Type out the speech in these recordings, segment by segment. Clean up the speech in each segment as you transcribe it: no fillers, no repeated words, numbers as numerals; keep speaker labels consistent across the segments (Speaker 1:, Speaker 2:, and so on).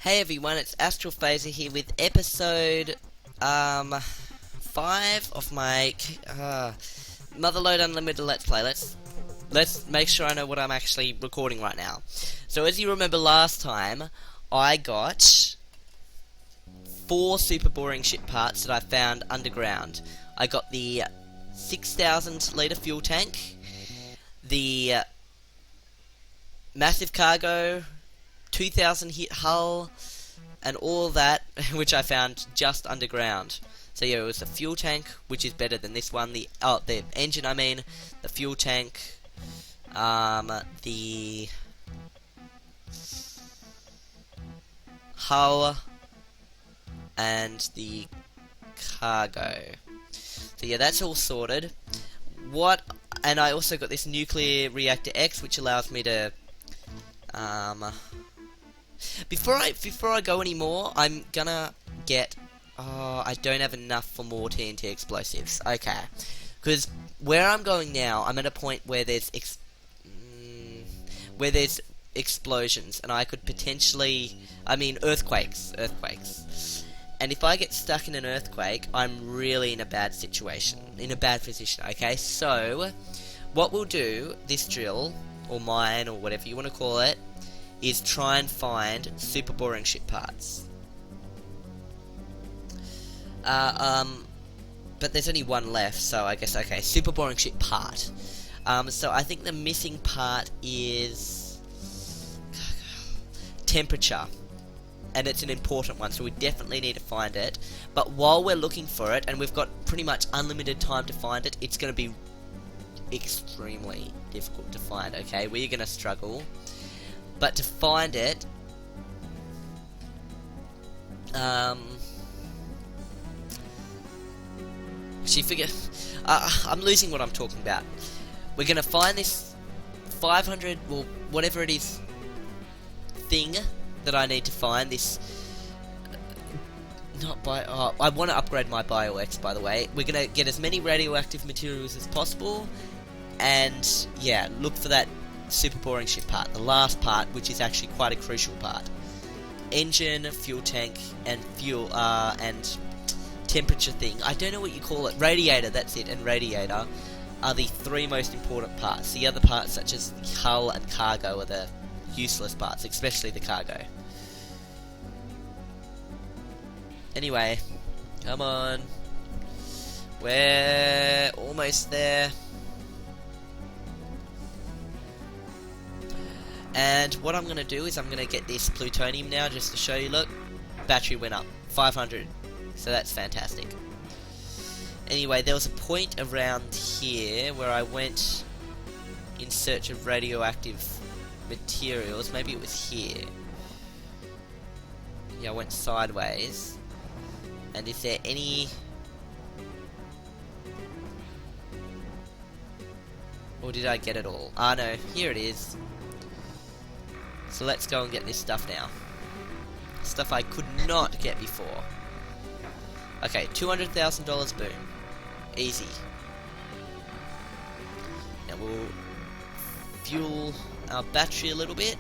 Speaker 1: Hey everyone, it's Astral Phaser here with episode 5 of my Motherload Unlimited Let's Play. Let's make sure I know what I'm actually recording right now. So as you remember last time, I got 4 super boring ship parts that I found underground. I got the 6,000 litre fuel tank, the massive cargo, 2,000 hit hull, and all that, which I found just underground. So yeah, it was the fuel tank, which is better than this one. The engine, I mean, the fuel tank, the hull, and the cargo. So yeah, that's all sorted. And I also got this nuclear reactor X, which allows me to Before I go any more, I'm gonna get. I don't have enough for more TNT explosives. Okay, because where I'm going now, I'm at a point where there's explosions, and I could potentially, earthquakes. And if I get stuck in an earthquake, I'm really in a bad situation, in a bad position. Okay, so what we'll do, this drill or mine or whatever you want to call it, is try and find super boring ship parts. But there's only one left, so I guess, okay, super boring ship part. So I think the missing part is temperature, and it's an important one, so we definitely need to find it. But while we're looking for it, and we've got pretty much unlimited time to find it, it's going to be extremely difficult to find, okay? We're going to struggle. But to find it, I'm losing what I'm talking about. We're gonna find this 500, well, whatever it is, thing that I need to find. This, I want to upgrade my BioX, by the way. We're gonna get as many radioactive materials as possible, and yeah, look for that super boring ship part, the last part, which is actually quite a crucial part. Engine, fuel tank, and fuel and temperature thing. I don't know what you call it. Radiator, that's it, and radiator are the 3 most important parts. The other parts, such as the hull and cargo, are the useless parts, especially the cargo. Anyway, come on. We're almost there. And what I'm going to do is I'm going to get this plutonium now, just to show you. Look, battery went up 500, so that's fantastic. Anyway, there was a point around here where I went in search of radioactive materials. Maybe it was here. Yeah, I went sideways. And is there any... or did I get it all? Ah no, here it is. So let's go and get this stuff now. Stuff I could not get before. Okay, $200,000, boom. Easy. Now we'll fuel our battery a little bit.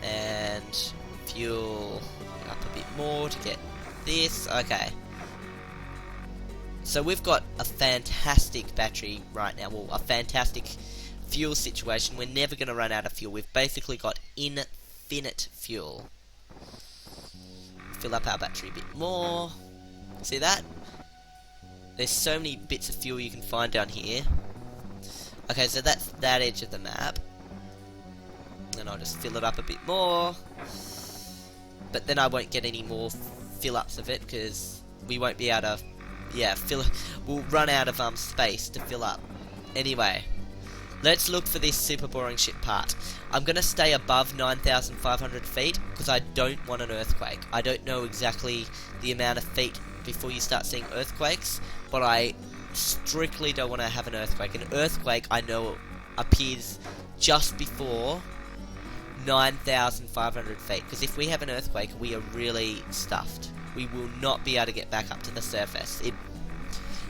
Speaker 1: And fuel up a bit more to get this. Okay. So we've got a fantastic battery right now. Well, a fantastic fuel situation. We're never going to run out of fuel. We've basically got infinite fuel. Fill up our battery a bit more. See that? There's so many bits of fuel you can find down here. Okay, so that's that edge of the map. And I'll just fill it up a bit more. But then I won't get any more fill-ups of it, because we won't be able to... yeah, we'll run out of space to fill up. Anyway, let's look for this super boring ship part. I'm going to stay above 9,500 feet, because I don't want an earthquake. I don't know exactly the amount of feet before you start seeing earthquakes, but I strictly don't want to have an earthquake. An earthquake, I know, appears just before 9,500 feet, because if we have an earthquake, we are really stuffed. We will not be able to get back up to the surface. It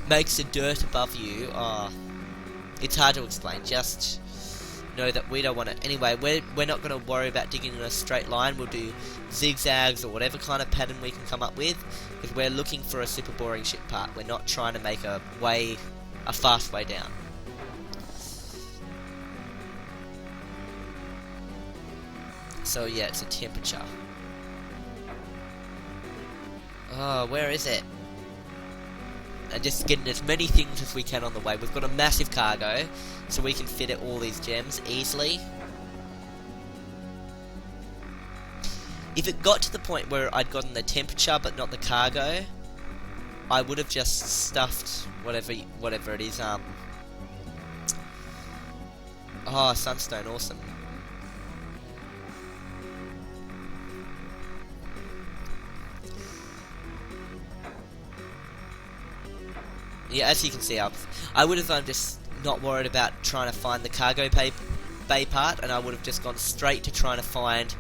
Speaker 1: makes the dirt above you, it's hard to explain, just know that we don't want it. Anyway, we're not going to worry about digging in a straight line. We'll do zigzags or whatever kind of pattern we can come up with, because we're looking for a super boring shit part. We're not trying to make a fast way down. So yeah, it's a temperature. Oh, where is it? And just getting as many things as we can on the way. We've got a massive cargo, so we can fit all these gems easily. If it got to the point where I'd gotten the temperature but not the cargo, I would have just stuffed whatever it is. Oh, sunstone, awesome. Yeah, as you can see, I would have just not worried about trying to find the cargo bay part, and I would have just gone straight to trying to find,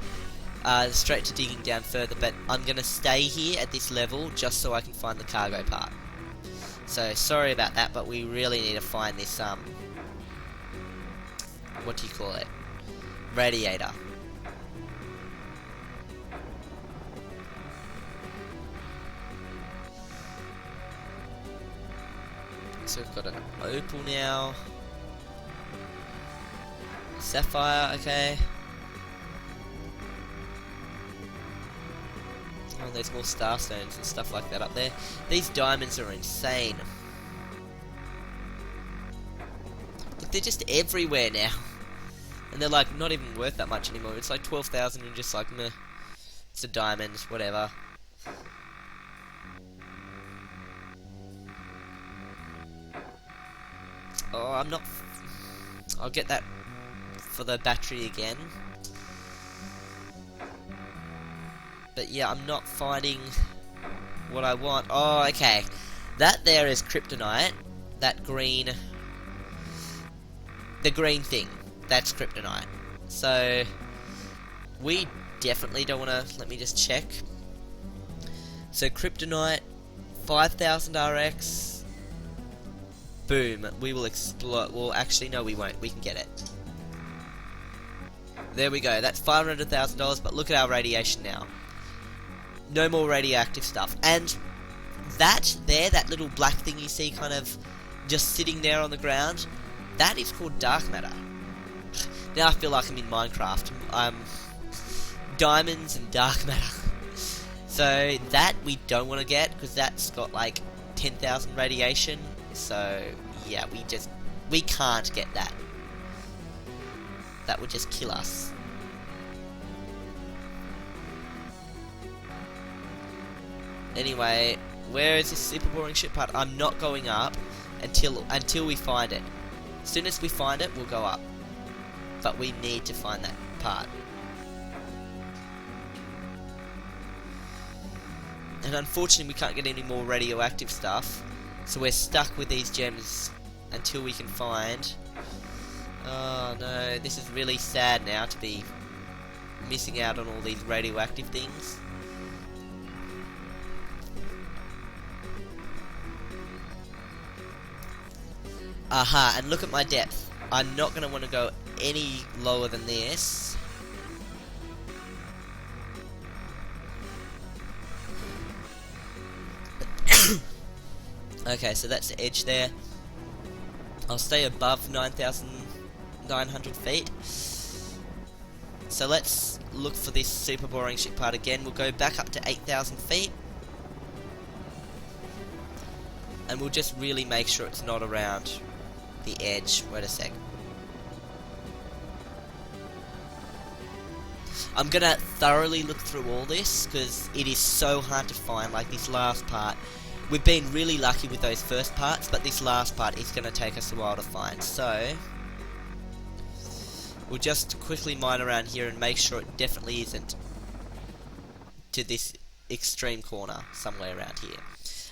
Speaker 1: straight to digging down further. But I'm going to stay here at this level just so I can find the cargo part. So sorry about that, but we really need to find this what do you call it? Radiator. So we've got an opal now. Sapphire, okay. Oh, there's more starstones and stuff like that up there. These diamonds are insane. Look, they're just everywhere now. And they're like not even worth that much anymore. It's like 12,000 and just like meh. It's a diamond, whatever. Oh, I'll get that for the battery again. But yeah, I'm not finding what I want. Oh, okay. That there is kryptonite. That green... The green thing. That's kryptonite. So, we definitely don't want to... Let me just check. So, kryptonite, 5,000 RX... Boom, we will explode. Well, actually, no, we won't. We can get it. There we go. That's $500,000, but look at our radiation now. No more radioactive stuff. And that there, that little black thing you see kind of just sitting there on the ground, that is called dark matter. Now I feel like I'm in Minecraft. Diamonds and dark matter. So that we don't want to get, because that's got like 10,000 radiation. So, yeah, we can't get that. That would just kill us. Anyway, where is this super boring shit part? I'm not going up until we find it. As soon as we find it, we'll go up. But we need to find that part. And unfortunately, we can't get any more radioactive stuff. So we're stuck with these gems until we can find... Oh no, this is really sad now to be missing out on all these radioactive things. Aha, and look at my depth. I'm not going to want to go any lower than this. Okay, so that's the edge there. I'll stay above 9,900 feet. So let's look for this super boring shit part again. We'll go back up to 8,000 feet. And we'll just really make sure it's not around the edge. Wait a sec. I'm gonna thoroughly look through all this, because it is so hard to find, like this last part. We've been really lucky with those first parts, but this last part is going to take us a while to find. So, we'll just quickly mine around here and make sure it definitely isn't to this extreme corner, somewhere around here.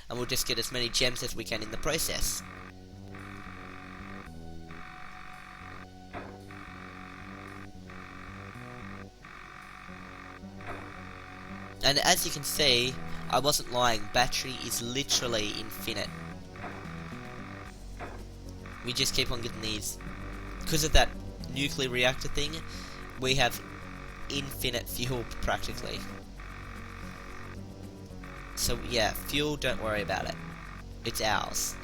Speaker 1: And we'll just get as many gems as we can in the process. And as you can see, I wasn't lying, battery is literally infinite. We just keep on getting these. Because of that nuclear reactor thing, we have infinite fuel practically. So yeah, fuel, don't worry about it. It's ours.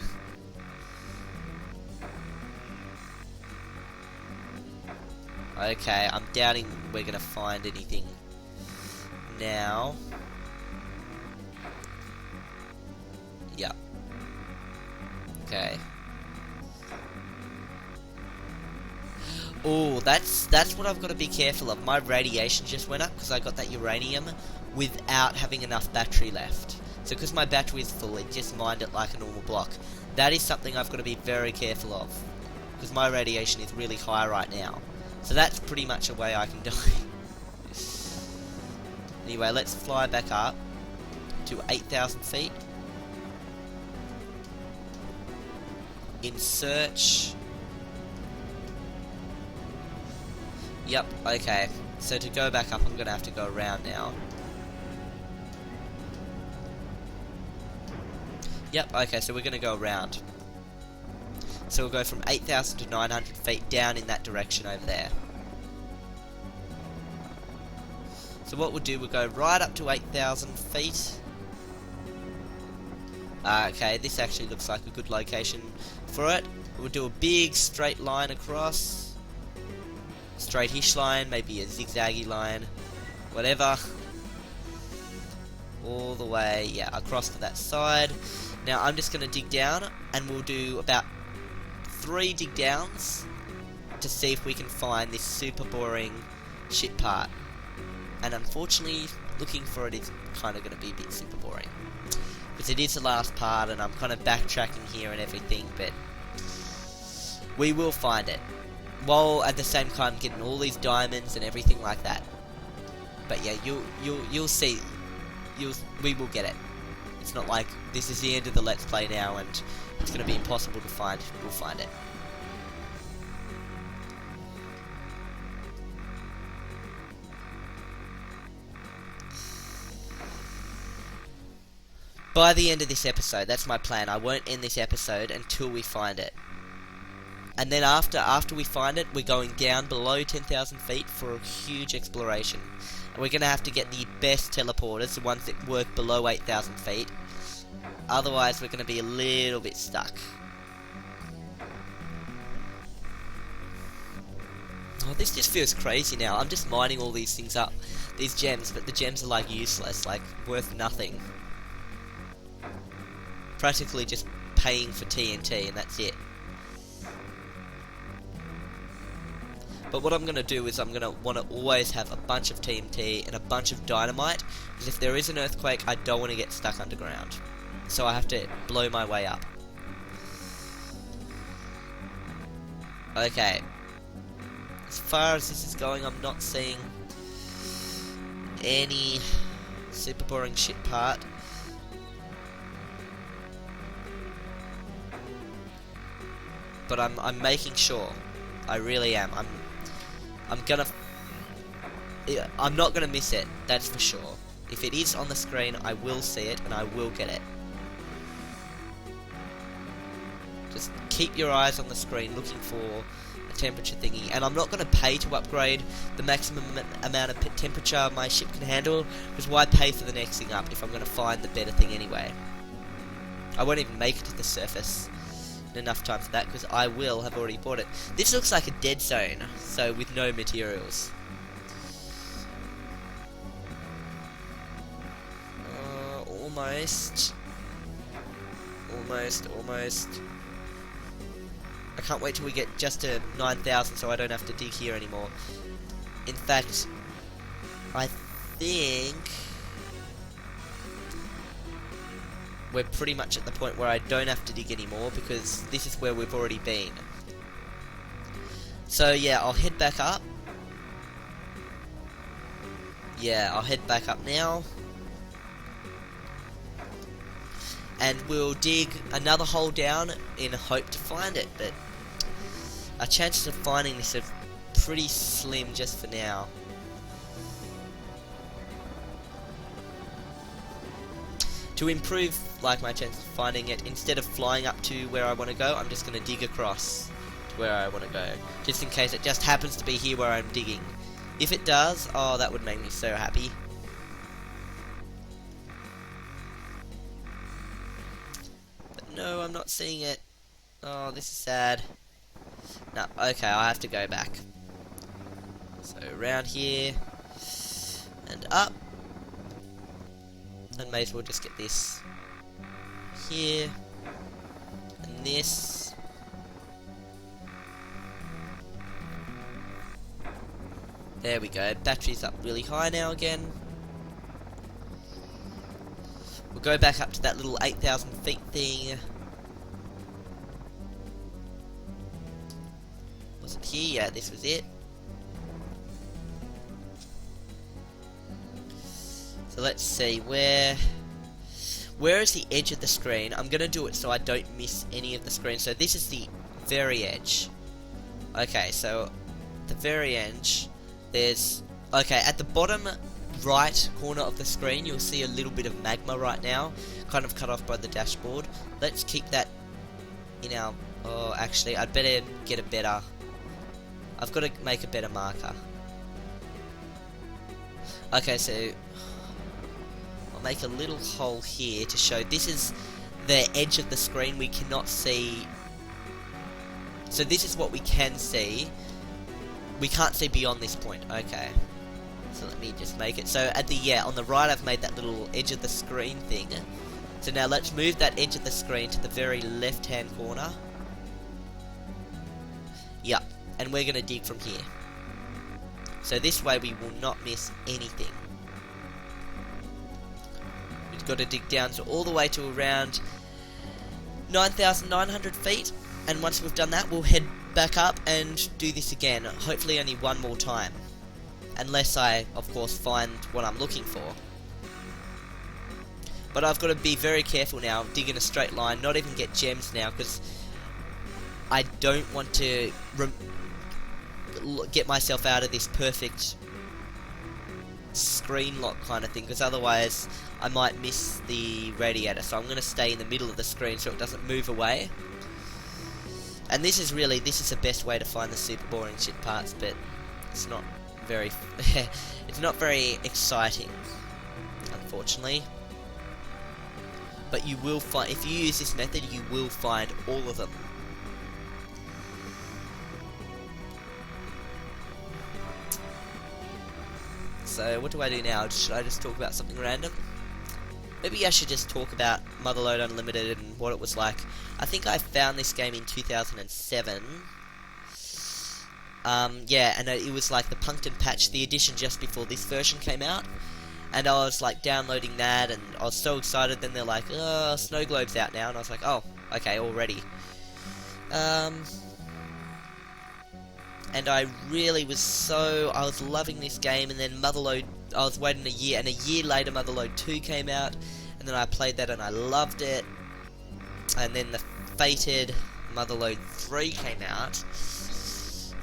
Speaker 1: Okay, I'm doubting we're gonna find anything now. Yep. Okay. Oh, that's what I've got to be careful of. My radiation just went up because I got that uranium without having enough battery left. So because my battery is full, it just mined it like a normal block. That is something I've got to be very careful of, because my radiation is really high right now. So that's pretty much a way I can die. Anyway, let's fly back up to 8,000 feet. In search. Yep, okay. So to go back up, I'm going to have to go around now. Yep, okay, so we're going to go around. So we'll go from 8,000 to 900 feet down in that direction over there. So what we'll do, we'll go right up to 8,000 feet. Okay, this actually looks like a good location for it. We'll do a big straight line across. Straight-ish line, maybe a zigzaggy line, whatever. All the way, yeah, across to that side. Now I'm just going to dig down, and we'll do about 3 dig downs to see if we can find this super boring shit part. And unfortunately, looking for it is kind of going to be a bit super boring, because it is the last part, and I'm kind of backtracking here and everything, but we will find it, while at the same time getting all these diamonds and everything like that. But yeah, you'll see, we will get it. It's not like this is the end of the Let's Play now and it's going to be impossible to find. We'll find it. By the end of this episode, that's my plan. I won't end this episode until we find it. And then after we find it, we're going down below 10,000 feet for a huge exploration. And we're going to have to get the best teleporters, the ones that work below 8,000 feet. Otherwise, we're going to be a little bit stuck. Oh, this just feels crazy now. I'm just mining all these things up, these gems, but the gems are like useless, like worth nothing. Practically just paying for TNT, and that's it. But what I'm going to do is I'm going to want to always have a bunch of TNT and a bunch of dynamite, because if there is an earthquake, I don't want to get stuck underground. So I have to blow my way up. Okay. As far as this is going, I'm not seeing any super boring shit part. But I'm making sure. I really am. I'm not gonna miss it, that's for sure. If it is on the screen, I will see it and I will get it. Just keep your eyes on the screen looking for a temperature thingy. And I'm not gonna pay to upgrade the maximum amount of temperature my ship can handle, because why pay for the next thing up if I'm gonna find the better thing anyway? I won't even make it to the surface in enough time for that, because I will have already bought it. This looks like a dead zone, so with no materials. Almost. I can't wait till we get just to 9,000 so I don't have to dig here anymore. In fact, I think we're pretty much at the point where I don't have to dig anymore, because this is where we've already been. So yeah, I'll head back up. Yeah, I'll head back up now. And we'll dig another hole down in hope to find it, but our chances of finding this are pretty slim just for now. To improve like my chances of finding it, instead of flying up to where I want to go, I'm just going to dig across to where I want to go, just in case it just happens to be here where I'm digging. If it does, oh, that would make me so happy. But no, I'm not seeing it. Oh, this is sad. No, okay, I have to go back. So around here and up, and may as well just get this here and this. There we go. Battery's up really high now again. We'll go back up to that little 8,000 feet thing. Was it here? Yeah, this was it. So let's see, where is the edge of the screen? I'm gonna do it so I don't miss any of the screen. So this is the very edge. Okay, so the very edge, there's, okay, at the bottom right corner of the screen you'll see a little bit of magma right now, kind of cut off by the dashboard. Let's keep that in our, oh actually I'd better get a better, I've got to make a better marker. Okay, so I'll make a little hole here to show this is the edge of the screen. We cannot see, so this is what we can see. We can't see beyond this point. Okay, so let me just make it so at the, yeah, on the right I've made that little edge of the screen thing. So now let's move that edge of the screen to the very left hand corner. Yep, and we're gonna dig from here, so this way we will not miss anything. We've got to dig down to all the way to around 9,900 feet, and once we've done that we'll head back up and do this again, hopefully only one more time, unless I of course find what I'm looking for. But I've got to be very careful now, dig in a straight line, not even get gems now, because I don't want to get myself out of this perfect screen lock kind of thing, because otherwise I might miss the radiator. So I'm going to stay in the middle of the screen so it doesn't move away. And this is the best way to find the super boring shit parts, but it's not very it's not very exciting, unfortunately. But you will find, if you use this method, you will find all of them. So what do I do now? Should I just talk about something random? Maybe I should just talk about Motherload Unlimited and what it was like. I think I found this game in 2007. Yeah, and it was like the Pumpkin Patch, the edition just before this version came out. And I was like downloading that, and I was so excited. Then they're like, "Oh, Snow Globe's out now," and I was like, "Oh, okay, already." And I really was I was loving this game, and then Motherload, I was waiting a year, and a year later Motherload 2 came out, and then I played that and I loved it. And then the fated Motherload 3 came out.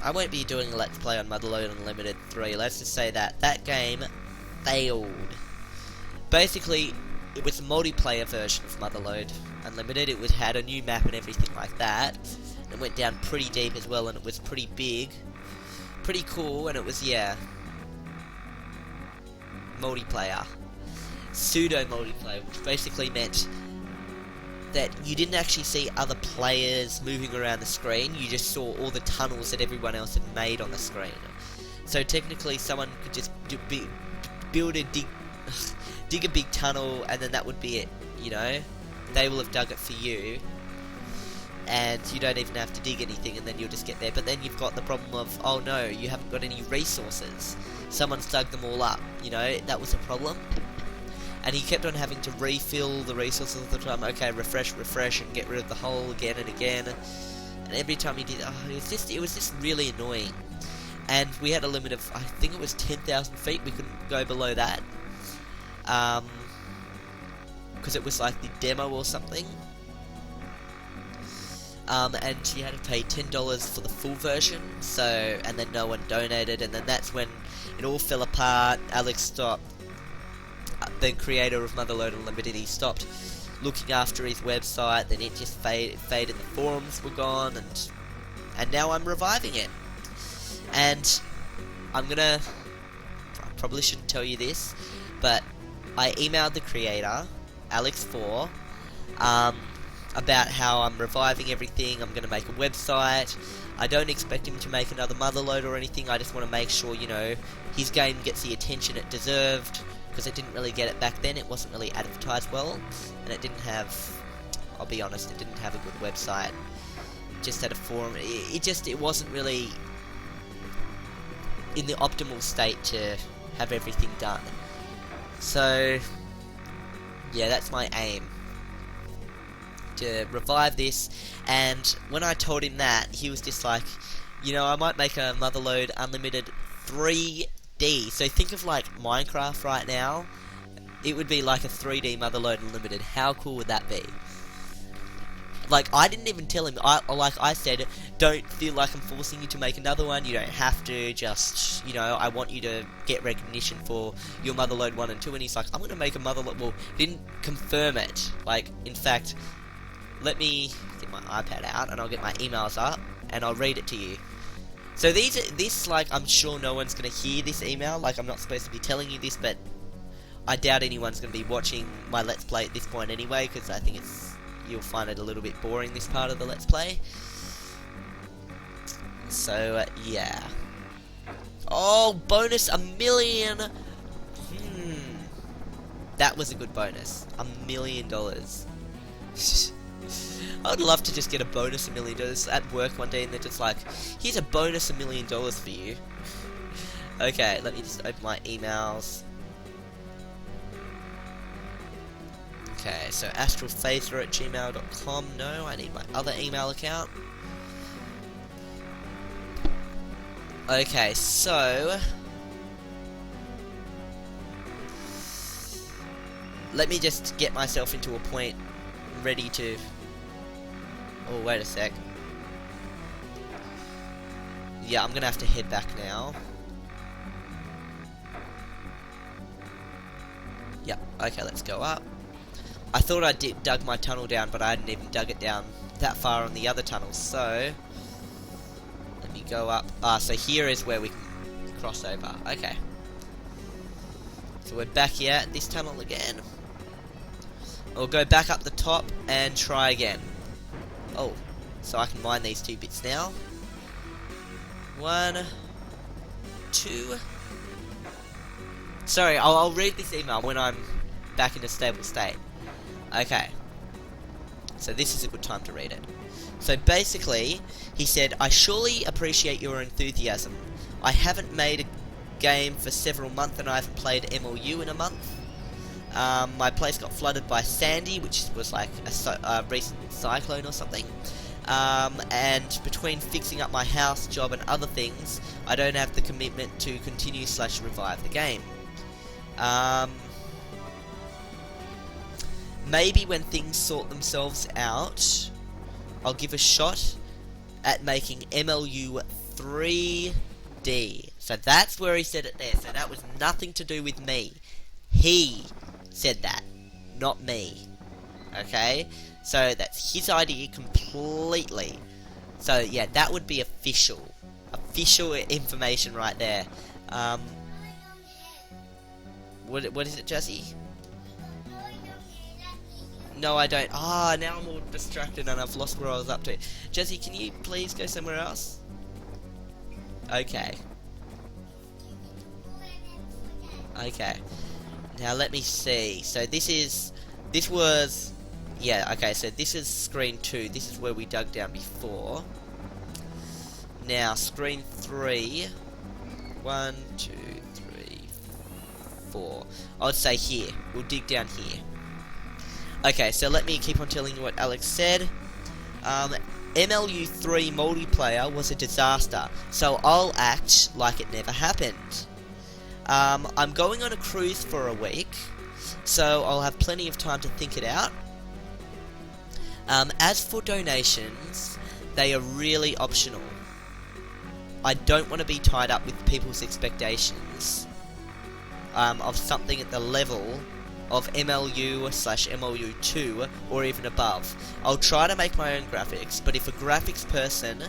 Speaker 1: I won't be doing a Let's Play on Motherload Unlimited 3, let's just say that. That game failed. Basically, it was a multiplayer version of Motherload Unlimited. It had a new map and everything like that. It went down pretty deep as well, and it was pretty big, pretty cool, and it was, yeah, multiplayer, pseudo multiplayer, which basically meant that you didn't actually see other players moving around the screen. You just saw all the tunnels that everyone else had made on the screen. So technically someone could just dig a big tunnel, and then that would be it, you know. They will have dug it for you, and you don't even have to dig anything, and then you'll just get there. But then you've got the problem of, oh no, you haven't got any resources. Someone's dug them all up, you know, that was a problem. And he kept on having to refill the resources all the time. Okay, refresh, and get rid of the hole again and again. And every time he did, it was just really annoying. And we had a limit of, I think it was 10,000 feet, we couldn't go below that. Because it was like the demo or something. And you had to pay $10 for the full version, so, and then no one donated, and then that's when it all fell apart. Alex stopped, the creator of Motherload Unlimited, he stopped looking after his website, then it just faded, the forums were gone, and and now I'm reviving it. And I probably shouldn't tell you this, but I emailed the creator, Alex4, about how I'm reviving everything. I'm going to make a website. I don't expect him to make another Motherload or anything. I just want to make sure, you know, his game gets the attention it deserved, because it didn't really get it back then. It wasn't really advertised well, and it didn't have, I'll be honest, it didn't have a good website. It just had a forum. It wasn't really in the optimal state to have everything done. So yeah, that's my aim, to revive this. And when I told him that, he was just like, you know, I might make a Motherload Unlimited 3D. So think of like Minecraft right now. It would be like a 3D Motherload Unlimited. How cool would that be? Like, I didn't even tell him. I said, don't feel like I'm forcing you to make another one. You don't have to. Just, you know, I want you to get recognition for your Motherload 1 and 2. And he's like, I'm going to make a Motherload. Well, he didn't confirm it. Like, in fact, let me get my iPad out and I'll get my emails up and I'll read it to you. So this, like, I'm sure no one's going to hear this email. Like, I'm not supposed to be telling you this, but I doubt anyone's going to be watching my Let's Play at this point anyway, because I think you'll find it a little bit boring, this part of the Let's Play. So, yeah. Oh, bonus $1 million! That was a good bonus. $1 million. I would love to just get a bonus $1 million at work one day, and they're just like, here's a bonus $1 million for you. Okay, let me just open my emails. Okay, so astralphaser@gmail.com. No, I need my other email account. Okay, so let me just get myself into a point ready to... Oh, wait a sec. Yeah, I'm gonna have to head back now. Yep, okay, let's go up. I thought I dug my tunnel down, but I hadn't even dug it down that far on the other tunnel, so let me go up. So here is where we can cross over. Okay. So we're back here at this tunnel again. We'll go back up the top and try again. Oh, so I can mine these 2 bits now. 1, 2. Sorry, I'll read this email when I'm back in a stable state. Okay, so this is a good time to read it. So basically, he said, I surely appreciate your enthusiasm. I haven't made a game for several months and I haven't played MLU in a month. My place got flooded by Sandy, which was like a recent cyclone or something. And between fixing up my house, job and other things, I don't have the commitment to continue/revive the game. Maybe when things sort themselves out, I'll give a shot at making MLU 3D. So that's where he said it there. So that was nothing to do with me. He said that, not me. Okay? So that's his idea completely. So yeah, that would be official. Official information right there. What is it, Jesse? No, I don't. Now I'm all distracted and I've lost where I was up to. Jesse, can you please go somewhere else? Okay. Okay. Now let me see. So this was... Yeah, okay, so this is screen 2. This is where we dug down before. Now, screen 3. 1, 2, 3, 4. I would say here. We'll dig down here. Okay, so let me keep on telling you what Alex said. MLU 3 multiplayer was a disaster, so I'll act like it never happened. I'm going on a cruise for a week, so I'll have plenty of time to think it out. As for donations, they are really optional. I don't want to be tied up with people's expectations of something at the level of MLU/MLU2 or even above. I'll try to make my own graphics, but if a graphics person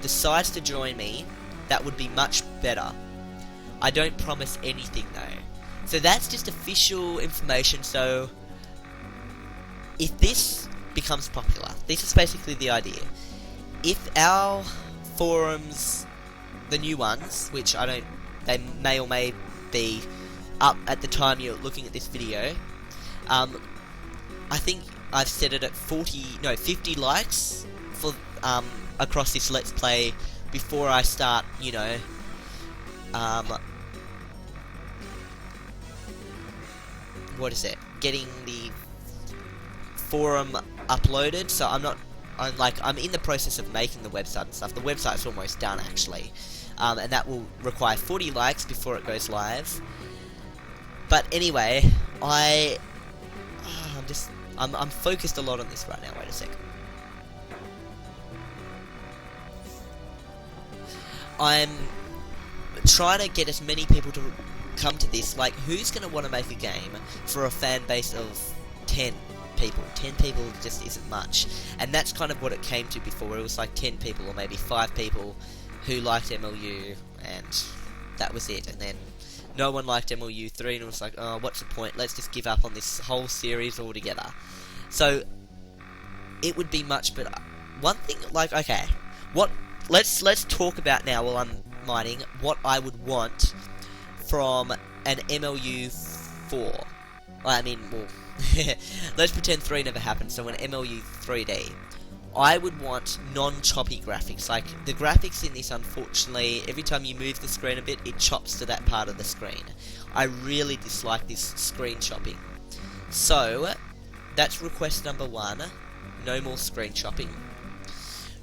Speaker 1: decides to join me, that would be much better. I don't promise anything though. So that's just official information. So if this becomes popular, this is basically the idea. If our forums, the new ones, which I don't, they may or may be up at the time you're looking at this video, I think I've set it at 50 likes for across this Let's Play before I start, you know, what is it? Getting the forum uploaded. So I'm in the process of making the website and stuff. The website's almost done actually, and that will require 40 likes before it goes live. But anyway, I'm focused a lot on this right now. Wait a sec. I'm trying to get as many people to come to this. Like, who's going to want to make a game for a fan base of 10 people? 10 people just isn't much. And that's kind of what it came to before. It was like 10 people or maybe 5 people who liked MLU, and that was it. And then no one liked MLU 3, and it was like, oh, what's the point? Let's just give up on this whole series altogether. So it would be much better. One thing, like, okay, let's talk about now while I'm mining what I would want from an MLU 4. I mean, well, let's pretend 3 never happened, so an MLU 3D. I would want non-choppy graphics. Like, the graphics in this, unfortunately, every time you move the screen a bit, it chops to that part of the screen. I really dislike this screen chopping. So, that's request number 1. No more screen chopping.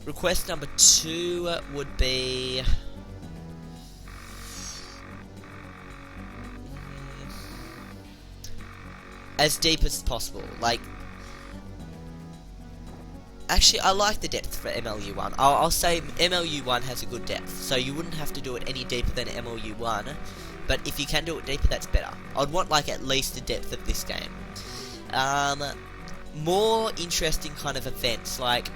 Speaker 1: Request number 2 would be... as deep as possible. Like, actually, I like the depth for MLU1. I'll say MLU1 has a good depth, so you wouldn't have to do it any deeper than MLU1, but if you can do it deeper, that's better. I'd want, like, at least the depth of this game. More interesting kind of events, like,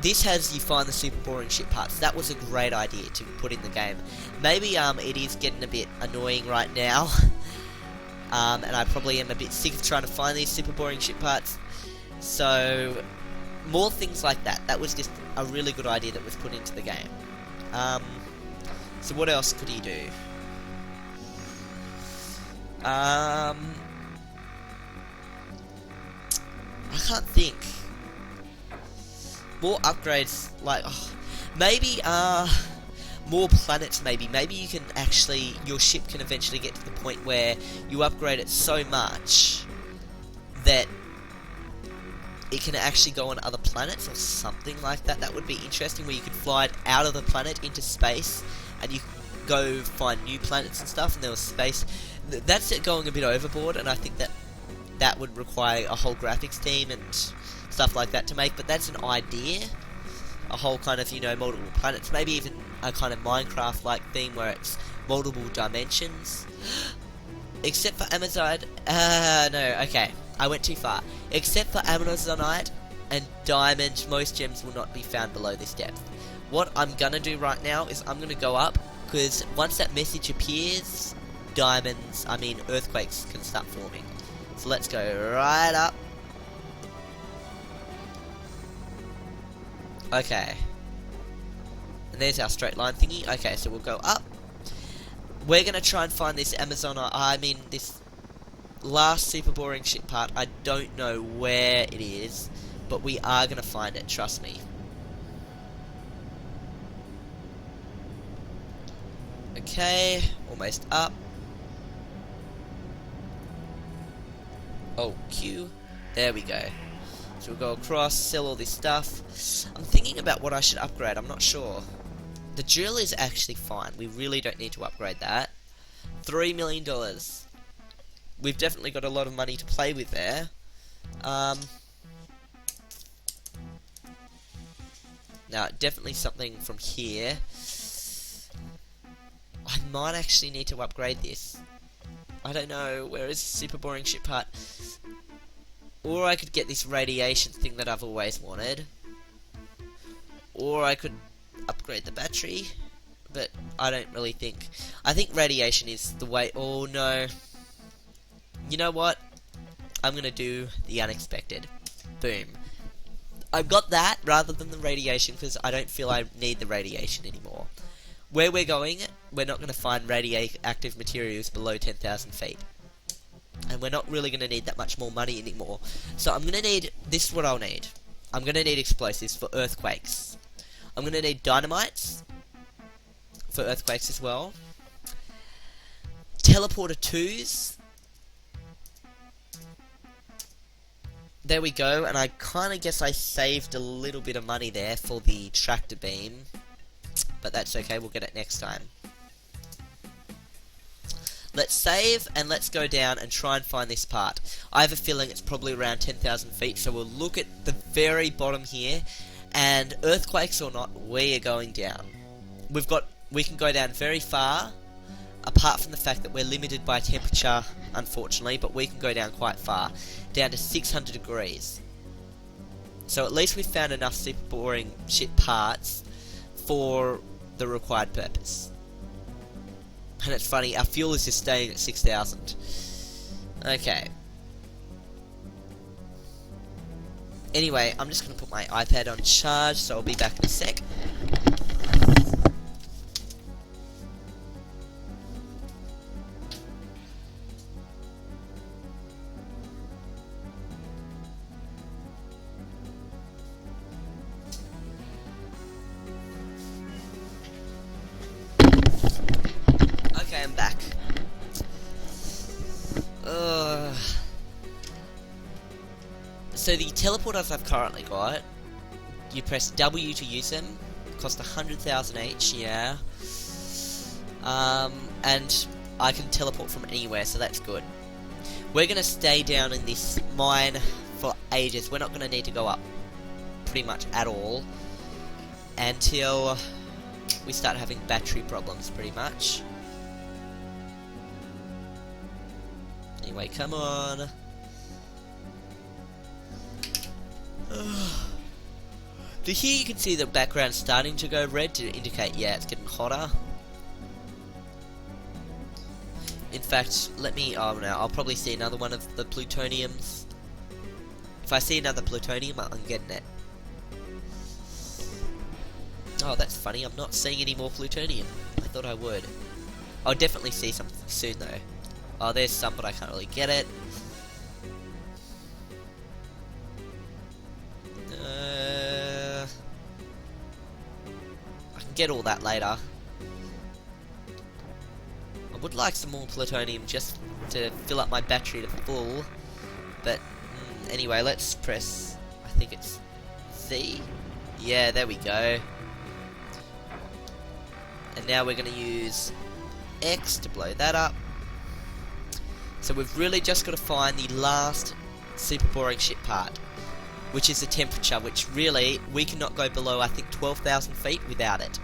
Speaker 1: this has you find the super boring shit parts. That was a great idea to put in the game. Maybe, it is getting a bit annoying right now, and I probably am a bit sick of trying to find these super boring shit parts. So, more things like that. That was just a really good idea that was put into the game. So what else could he do? I can't think. More upgrades, like, maybe, more planets, maybe. Maybe you can actually, your ship can eventually get to the point where you upgrade it so much that it can actually go on other planets or something like that. That would be interesting, where you could fly it out of the planet into space, and you could go find new planets and stuff, and there was space. That's it going a bit overboard, and I think that would require a whole graphics team and stuff like that to make, but that's an idea. A whole kind of, you know, multiple planets, maybe even a kind of Minecraft-like theme where it's multiple dimensions. Except for Amazonite, no, okay, I went too far. Except for Amazonite and Diamond, most gems will not be found below this depth. What I'm gonna do right now is I'm gonna go up, because once that message appears, earthquakes can start forming. So let's go right up. Okay. And there's our straight line thingy. Okay, so we'll go up. We're gonna try and find this this last super boring shit part. I don't know where it is, but we are gonna find it, trust me. Okay, almost up. Oh, Q. There we go. So we'll go across, sell all this stuff. I'm thinking about what I should upgrade, I'm not sure. The drill is actually fine, we really don't need to upgrade that. $3 million. We've definitely got a lot of money to play with there. Now, definitely something from here. I might actually need to upgrade this. I don't know, where is the super boring shit part? Or I could get this radiation thing that I've always wanted. or I could upgrade the battery, but I don't really think. I think radiation is the way. Oh no. You know what? I'm gonna do the unexpected. Boom. I've got that rather than the radiation because I don't feel I need the radiation anymore. Where we're going, we're not going to find radioactive materials below 10,000 feet. And we're not really going to need that much more money anymore. So I'm going to need, this is what I'll need. I'm going to need explosives for earthquakes. I'm going to need dynamites for earthquakes as well. Teleporter 2s. There we go, and I kind of guess I saved a little bit of money there for the tractor beam. But that's okay, we'll get it next time. Let's save, and let's go down and try and find this part. I have a feeling it's probably around 10,000 feet, so we'll look at the very bottom here, and earthquakes or not, we are going down. We can go down very far, apart from the fact that we're limited by temperature, unfortunately, but we can go down quite far, down to 600 degrees. So at least we've found enough super boring shit parts for the required purpose. And it's funny, our fuel is just staying at 6,000. Okay. Anyway, I'm just going to put my iPad on charge, so I'll be back in a sec. Okay, I'm back. So the teleporters I've currently got, you press W to use them, cost 100,000 each, yeah. And I can teleport from anywhere, so that's good. We're gonna stay down in this mine for ages. We're not gonna need to go up pretty much at all until we start having battery problems, pretty much. Anyway, come on. Here you can see the background starting to go red to indicate, yeah, it's getting hotter. In fact, let me, oh no, I'll probably see another one of the plutoniums. If I see another plutonium, I'm getting it. Oh, that's funny, I'm not seeing any more plutonium. I thought I would. I'll definitely see something soon though. Oh, there's some, but I can't really get it. I can get all that later. I would like some more plutonium just to fill up my battery to full. But, anyway, let's press, I think it's Z. Yeah, there we go. And now we're going to use X to blow that up. So we've really just got to find the last super boring shit part, which is the temperature, which really, we cannot go below, I think, 12,000 feet without it.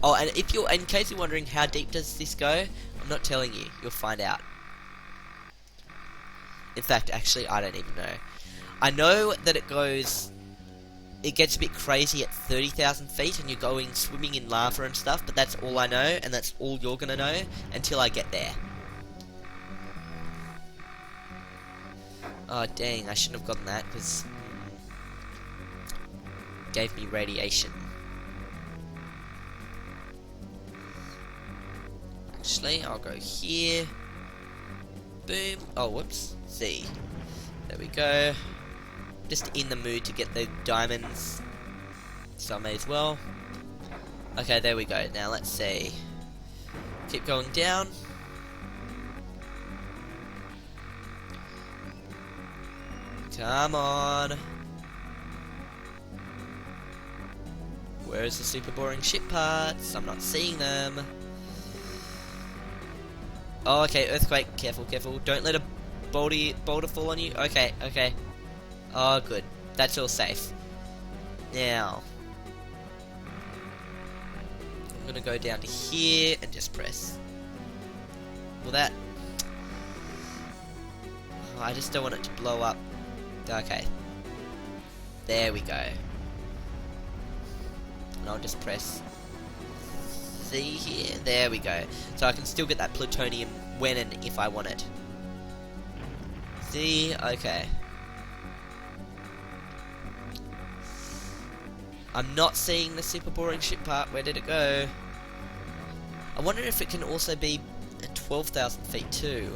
Speaker 1: Oh, and if you're, in case you're wondering how deep does this go, I'm not telling you, you'll find out. In fact, actually, I don't even know. I know that it gets a bit crazy at 30,000 feet and you're going swimming in lava and stuff, but that's all I know, and that's all you're gonna know until I get there. Oh dang, I shouldn't have gotten that because gave me radiation. Actually, I'll go here. Boom. Oh, whoops. Z. There we go. Just in the mood to get the diamonds, so I may as well. Okay, there we go. Now let's see. Keep going down. Come on. Where's the super boring shit parts? I'm not seeing them. Oh, okay, earthquake. Careful, careful. Don't let a boulder fall on you. Okay, okay. Oh, good. That's all safe. Now, I'm gonna go down to here and just press. Will that... Oh, I just don't want it to blow up. Okay. There we go. And I'll just press Z here. There we go. So I can still get that plutonium when and if I want it. Z, okay. I'm not seeing the super boring ship part. Where did it go? I wonder if it can also be at 12,000 feet too.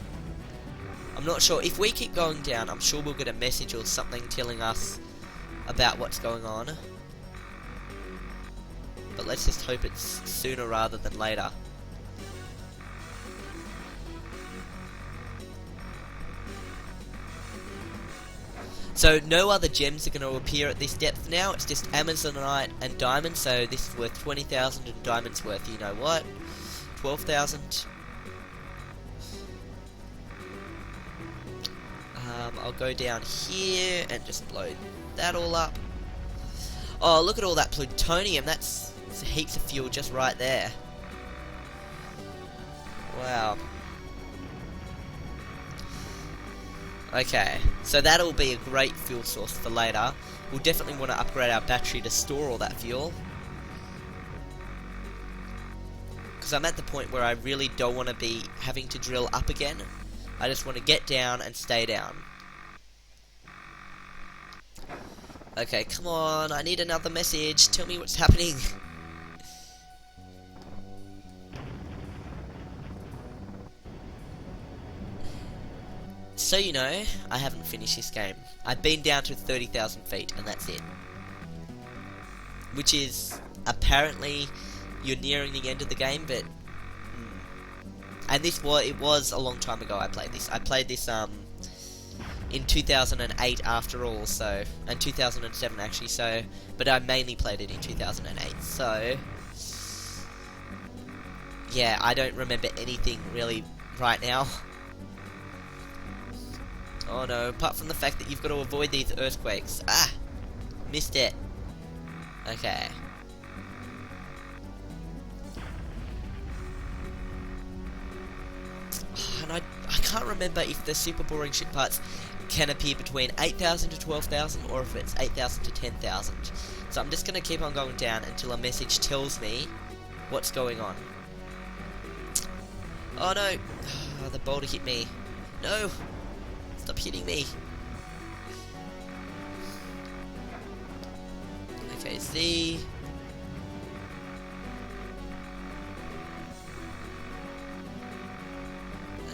Speaker 1: I'm not sure. If we keep going down, I'm sure we'll get a message or something telling us about what's going on. But let's just hope it's sooner rather than later. So no other gems are going to appear at this depth now. It's just Amazonite and diamond. So this is worth 20,000 and diamond's worth, you know what? 12,000. I'll go down here and just blow that all up. Oh, look at all that plutonium. That's heaps of fuel just right there. Wow. Okay, so that'll be a great fuel source for later. We'll definitely want to upgrade our battery to store all that fuel. Because I'm at the point where I really don't want to be having to drill up again. I just want to get down and stay down. Okay, come on, I need another message. Tell me what's happening. So you know, I haven't finished this game. I've been down to 30,000 feet, and that's it. Which is, apparently, you're nearing the end of the game, but... And it was a long time ago I played this. I played this, in 2008 after all, so... And 2007 actually, so... But I mainly played it in 2008, so... Yeah, I don't remember anything really right now. Oh no, apart from the fact that you've got to avoid these earthquakes. Ah! Missed it. Okay. And I can't remember if the super boring ship parts can appear between 8,000 to 12,000 or if it's 8,000 to 10,000. So I'm just going to keep on going down until a message tells me what's going on. Oh no! Oh, the boulder hit me. No! Stop hitting me. Okay, Z.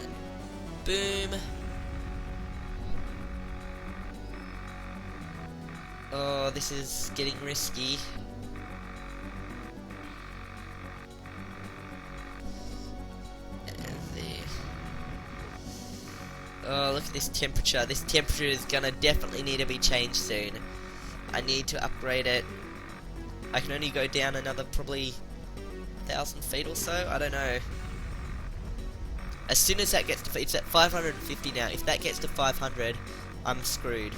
Speaker 1: And boom. Oh, this is getting risky. Oh, look at this temperature. This temperature is gonna definitely need to be changed soon. I need to upgrade it. I can only go down another probably 1,000 feet or so. I don't know. As soon as that gets to... It's at 550 now. If that gets to 500, I'm screwed.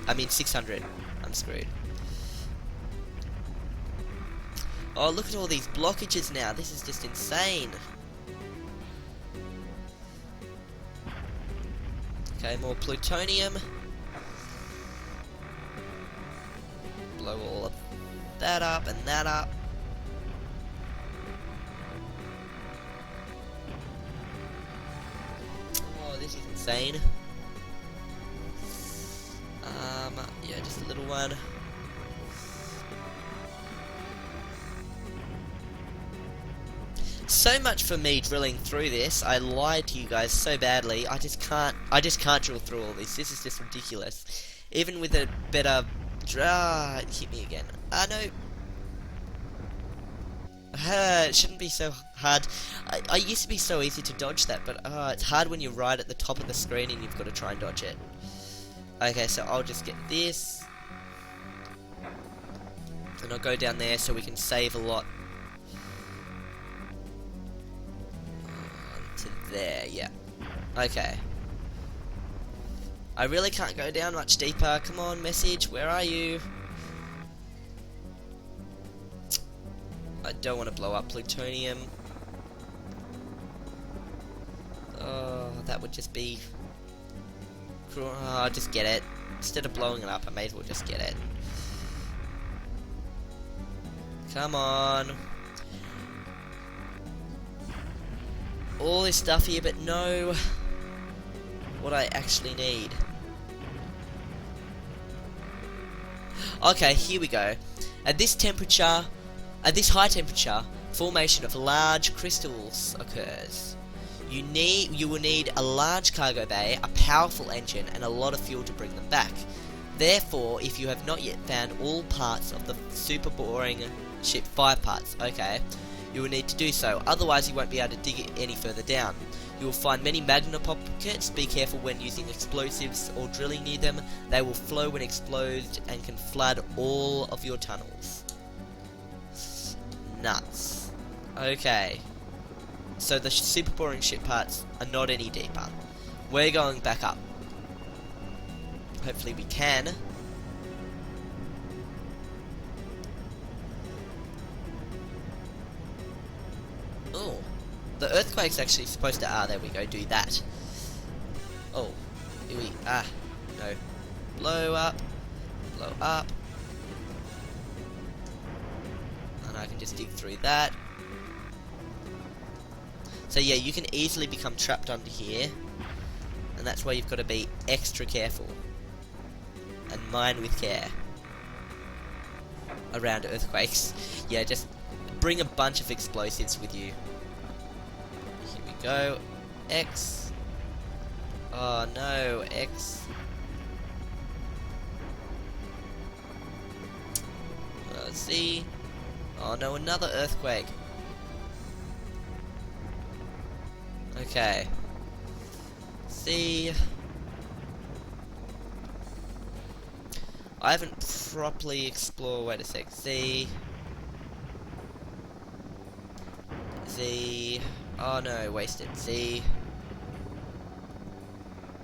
Speaker 1: I mean 600. I'm screwed. Oh, look at all these blockages now. This is just insane. Okay, more plutonium. Blow all of that up and that up. Oh, this is insane. Yeah, just a little one. So much for me drilling through this. I lied to you guys so badly. I just can't drill through all this. This is just ridiculous. Even with a better... it hit me again. No. It shouldn't be so hard. I used to be so easy to dodge that, but it's hard when you're right at the top of the screen and you've got to try and dodge it. Okay, so I'll just get this. And I'll go down there so we can save a lot. To there, yeah. Okay. I really can't go down much deeper. Come on, message, where are you? I don't want to blow up plutonium. Oh, that would just be... just get it. Instead of blowing it up, I may as well just get it. Come on. All this stuff here, but no what I actually need. Okay, here we go. At this high temperature, formation of large crystals occurs. You will need a large cargo bay, a powerful engine, and a lot of fuel to bring them back. Therefore, if you have not yet found all parts of the super boring ship 5 parts, okay, you will need to do so, otherwise you won't be able to dig it any further down. You will find many magma pockets. Be careful when using explosives or drilling near them. They will flow when exploded and can flood all of your tunnels. Nuts. Okay. So the super boring ship parts are not any deeper. We're going back up. Hopefully we can. Oh. The earthquake's actually supposed to, there we go, do that. Oh, here we, no. Blow up. And I can just dig through that. So yeah, you can easily become trapped under here. And that's why you've got to be extra careful. And mine with care. Around earthquakes. Yeah, just bring a bunch of explosives with you. Go, X. Oh no, X. Z. Oh no, another earthquake. Okay. Z. I haven't properly explored. Wait a sec. Z. Z. Oh no, wasted. Z.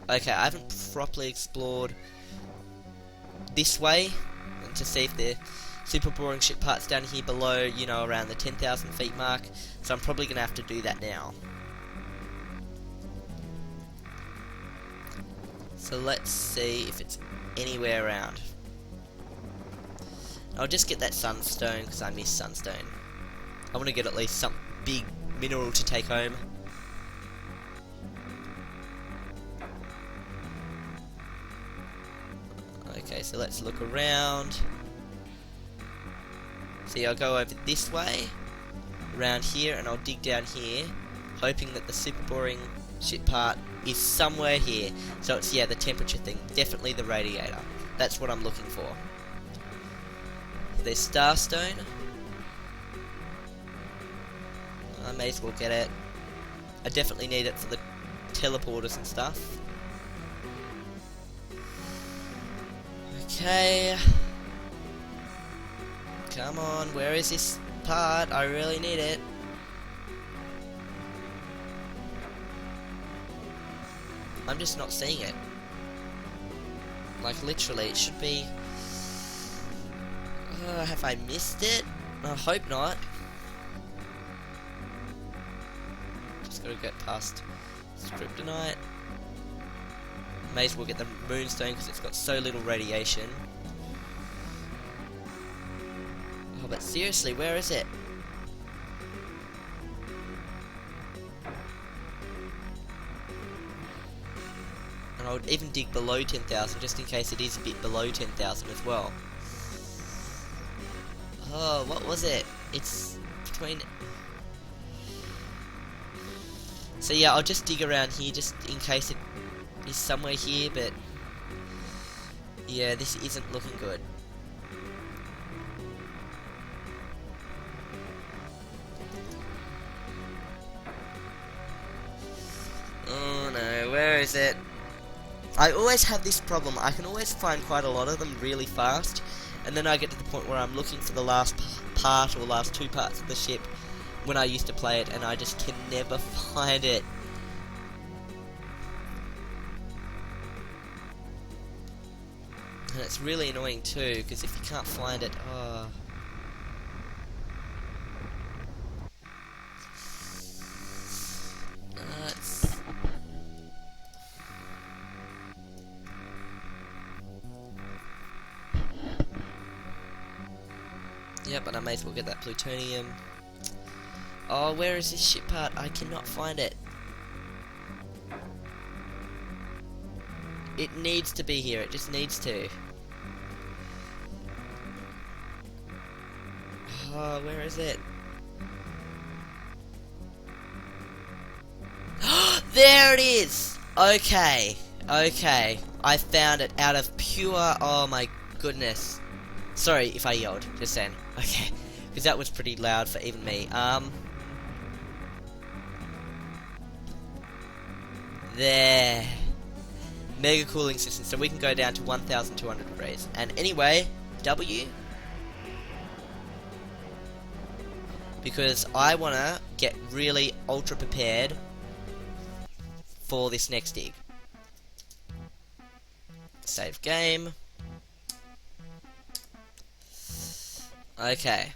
Speaker 1: Okay, I haven't properly explored this way to see if the super boring ship parts down here below, you know, around the 10,000 feet mark. So I'm probably going to have to do that now. So let's see if it's anywhere around. I'll just get that sunstone because I miss sunstone. I want to get at least some big mineral to take home. Okay, so let's look around. See, I'll go over this way, around here, and I'll dig down here, hoping that the super boring ship part is somewhere here. So it's, yeah, the temperature thing. Definitely the radiator. That's what I'm looking for. There's starstone. I may as well get it. I definitely need it for the teleporters and stuff. Okay. Come on, where is this part? I really need it. I'm just not seeing it. Like, literally, it should be... have I missed it? I hope not. Just gotta get past kryptonite. May as well get the moonstone because it's got so little radiation. Oh, but seriously, where is it? And I would even dig below 10,000 just in case it is a bit below 10,000 as well. Oh, what was it? It's between... So yeah, I'll just dig around here just in case it is somewhere here, but... yeah, this isn't looking good. Oh no, where is it? I always have this problem. I can always find quite a lot of them really fast, and then I get to the point where I'm looking for the last part or last 2 parts of the ship when I used to play it, and I just can never find it. And it's really annoying too, because if you can't find it, oh... Yep, but I may as well get that plutonium. Oh, where is this ship part? I cannot find it. It needs to be here, it just needs to. Oh, where is it? There it is! Okay, okay. I found it out of pure... Oh my goodness. Sorry if I yelled, just saying. Okay, because that was pretty loud for even me. There. Mega cooling system, so we can go down to 1,200 degrees. And anyway, W. Because I want to get really ultra prepared for this next dig. Save game. Okay.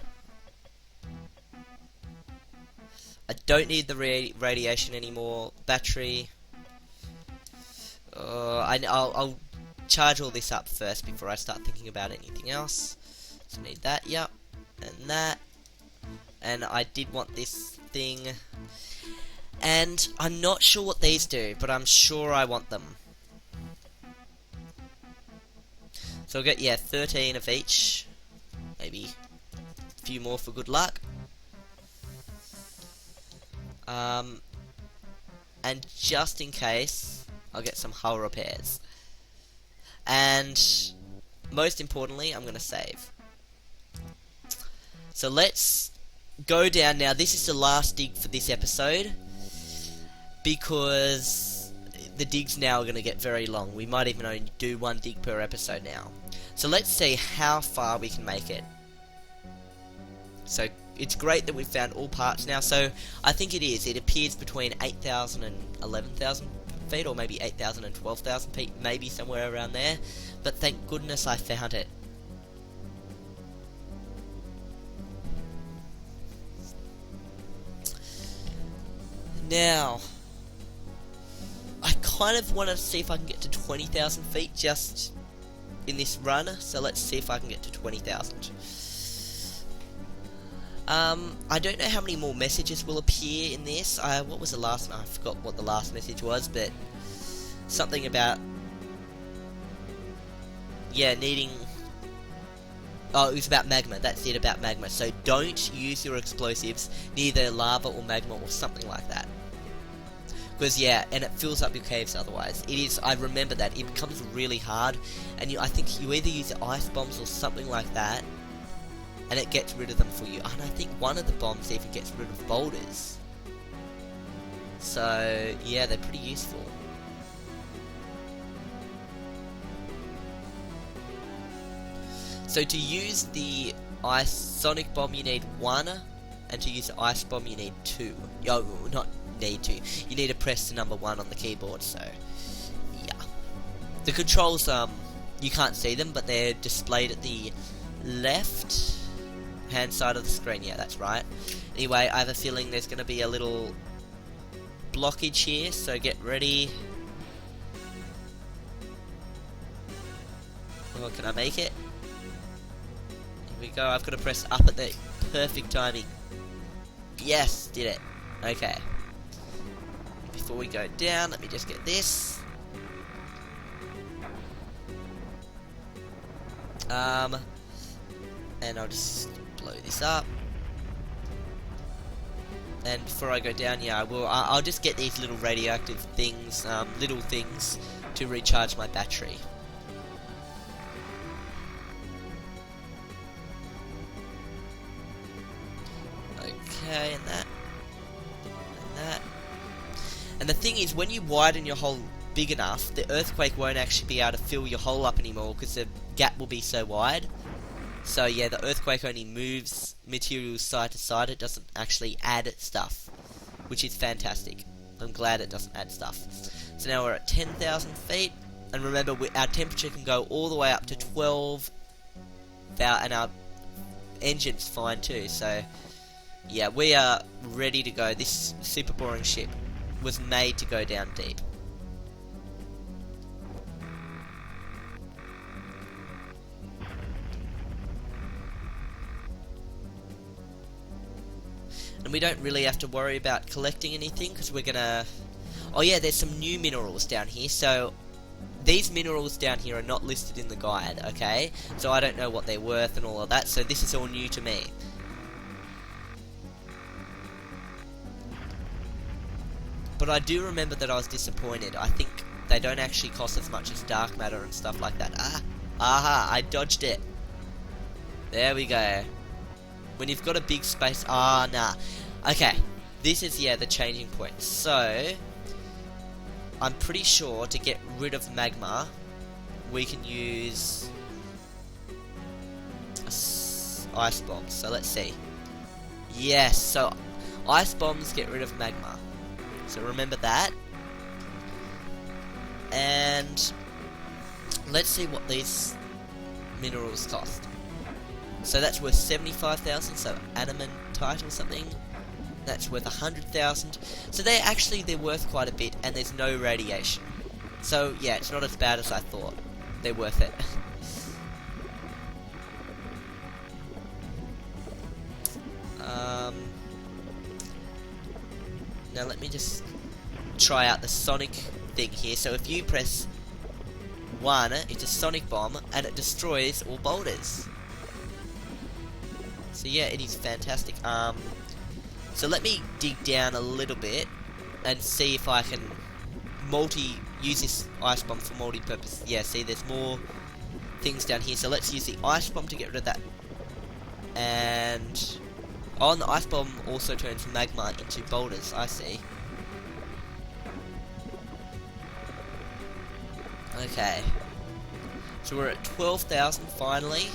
Speaker 1: I don't need the radiation anymore. Battery. I'll charge all this up first before I start thinking about anything else. So need that, yep. And that. And I did want this thing. And I'm not sure what these do, but I'm sure I want them. So I'll get, yeah, 13 of each. Maybe a few more for good luck. And just in case, I'll get some hull repairs. And most importantly, I'm going to save. So let's go down now. This is the last dig for this episode, because the digs now are going to get very long. We might even only do one dig per episode now. So let's see how far we can make it. So it's great that we've found all parts now. So I think it is. It appears between 8,000 and 11,000 feet, or maybe 8,000 and 12,000 feet, maybe somewhere around there. But thank goodness I found it. Now, I kind of want to see if I can get to 20,000 feet just in this run, so let's see if I can get to 20,000. I don't know how many more messages will appear in this. What was the last one? I forgot what the last message was, but something about, yeah, needing... Oh, it was about magma. That's it, about magma. So don't use your explosives near the lava or magma or something like that. Because, yeah, and it fills up your caves otherwise. It is, I remember that. It becomes really hard, and I think you either use ice bombs or something like that, and it gets rid of them for you. And I think one of the bombs even gets rid of boulders. So, yeah, they're pretty useful. So to use the ice sonic bomb you need 1, and to use the ice bomb you need 2. Oh, not need to. You need to press the number 1 on the keyboard, so yeah. The controls, you can't see them, but they're displayed at the left hand side of the screen. Yeah, that's right. Anyway, I have a feeling there's going to be a little blockage here, so get ready. Oh, can I make it? Here we go. I've got to press up at the perfect timing. Yes, did it. Okay. Before we go down, let me just get this. And I'll just blow this up. And before I go down, yeah, I'll just get these little radioactive things, little things, to recharge my battery. Okay, and that. And that. And the thing is, when you widen your hole big enough, the earthquake won't actually be able to fill your hole up anymore, because the gap will be so wide. So yeah, the earthquake only moves materials side to side, it doesn't actually add stuff, which is fantastic. I'm glad it doesn't add stuff. So now we're at 10,000 feet, and remember, our temperature can go all the way up to 12, and our engine's fine too, so yeah, we are ready to go. This super boring ship was made to go down deep. And we don't really have to worry about collecting anything, because we're gonna... Oh yeah, there's some new minerals down here, so... These minerals down here are not listed in the guide, okay? So I don't know what they're worth and all of that, so this is all new to me. But I do remember that I was disappointed. I think they don't actually cost as much as dark matter and stuff like that. Aha, I dodged it. There we go. When you've got a big space... nah. Okay, this is, yeah, the changing point. So... I'm pretty sure to get rid of magma, we can use ice bombs. So let's see. Yes, so ice bombs get rid of magma. So remember that. And let's see what these minerals cost. So that's worth 75,000. So adamantite or something. That's worth 100,000. So they're worth quite a bit, and there's no radiation. So yeah, it's not as bad as I thought. They're worth it. Now let me just try out the sonic thing here. So if you press 1, it's a sonic bomb, and it destroys all boulders. So yeah, it is fantastic. So let me dig down a little bit and see if I can use this ice bomb for multi-purpose. Yeah, see, there's more things down here. So let's use the ice bomb to get rid of that. And and the ice bomb also turns magma into boulders. I see. Okay. So we're at 12,000 finally.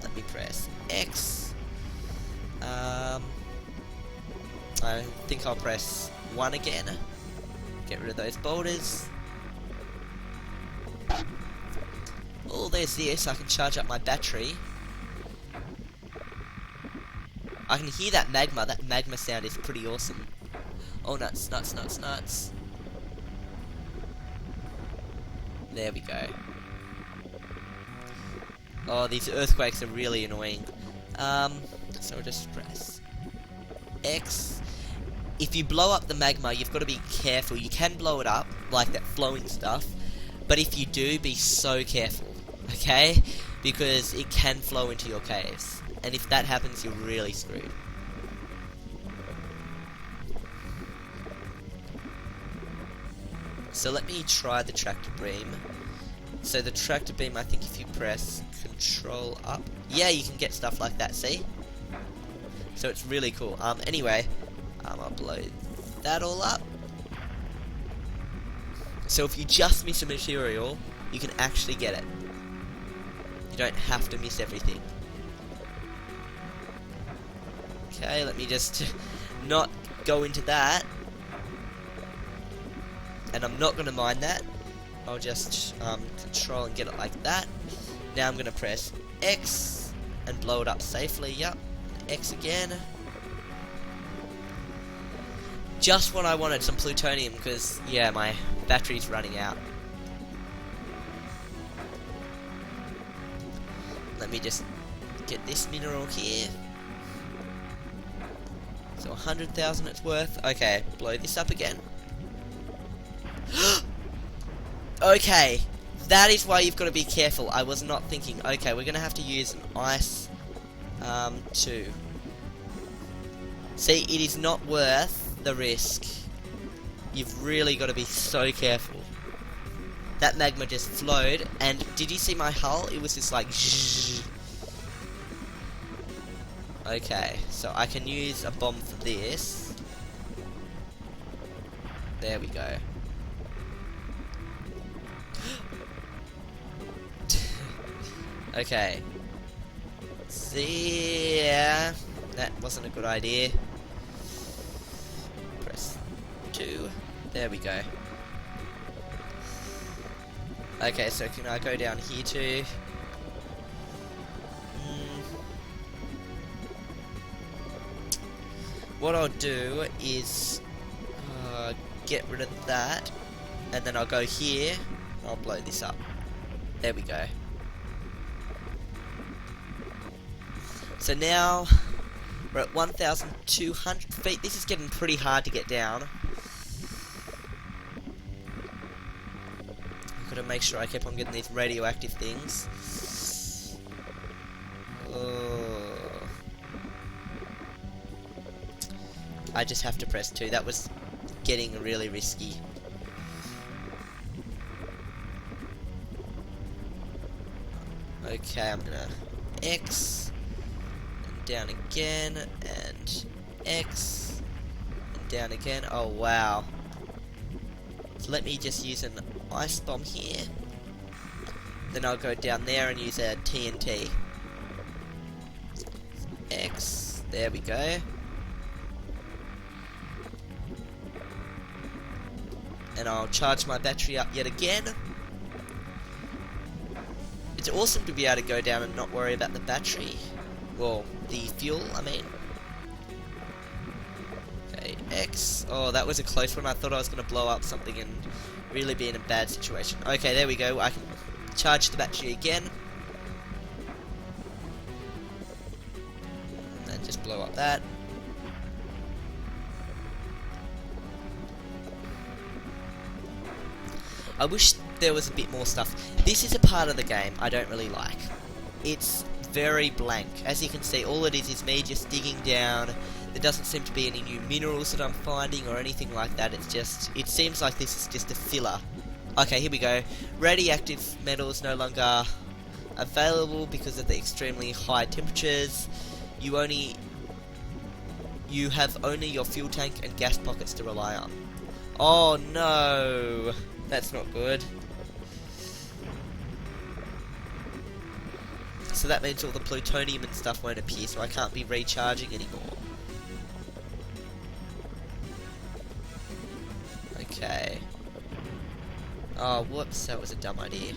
Speaker 1: Let me press X. I think I'll press 1 again. Get rid of those boulders. Oh, there's this. I can charge up my battery. I can hear that magma. That magma sound is pretty awesome. Oh, nuts, nuts, nuts, nuts. There we go. Oh, these earthquakes are really annoying. So we'll just press X. If you blow up the magma, you've got to be careful. You can blow it up, like that flowing stuff, but if you do, be so careful, okay? Because it can flow into your caves, and if that happens, you're really screwed. So let me try the tractor beam. So the tractor beam, I think if you press Control up, yeah, you can get stuff like that, see? So it's really cool. Anyway, I'll blow that all up. So if you just miss a material, you can actually get it. You don't have to miss everything. Okay, let me just not go into that. And I'm not going to mine that. I'll just control and get it like that. Now I'm going to press X and blow it up safely. Yep. X again. Just what I wanted, some plutonium, because, yeah, my battery's running out. Let me just get this mineral here. So 100,000 it's worth. Okay, blow this up again. Okay, that is why you've got to be careful. I was not thinking. Okay, we're going to have to use an ice 2. See, it is not worth the risk. You've really got to be so careful. That magma just flowed, and did you see my hull? It was just like zzzz. Okay, so I can use a bomb for this. There we go. Okay. See, yeah, that wasn't a good idea. Press 2. There we go. Okay, so can I go down here too? What I'll do is get rid of that, and then I'll go here. I'll blow this up. There we go. So now We're at 1,200 feet. This is getting pretty hard to get down. I've got to make sure I keep on getting these radioactive things. Oh. I just have to press 2. That was getting really risky. Okay, I'm gonna X, and down again, and X, and down again. Oh wow. So let me just use an ice bomb here. Then I'll go down there and use a TNT. X, there we go. And I'll charge my battery up yet again. It's awesome to be able to go down and not worry about the battery. Well, the fuel, I mean. Okay, X. Oh, that was a close one. I thought I was going to blow up something and really be in a bad situation. Okay, there we go. I can charge the battery again. And just blow up that. I wish there was a bit more stuff. This is a part of the game I don't really like. It's very blank. As you can see, all it is me just digging down. There doesn't seem to be any new minerals that I'm finding or anything like that. It's just, it seems like this is just a filler. Okay, here we go. Radioactive metals no longer available because of the extremely high temperatures. You have only your fuel tank and gas pockets to rely on. Oh no! That's not good. So that means all the plutonium and stuff won't appear, so I can't be recharging anymore. Okay. Oh, whoops, that was a dumb idea.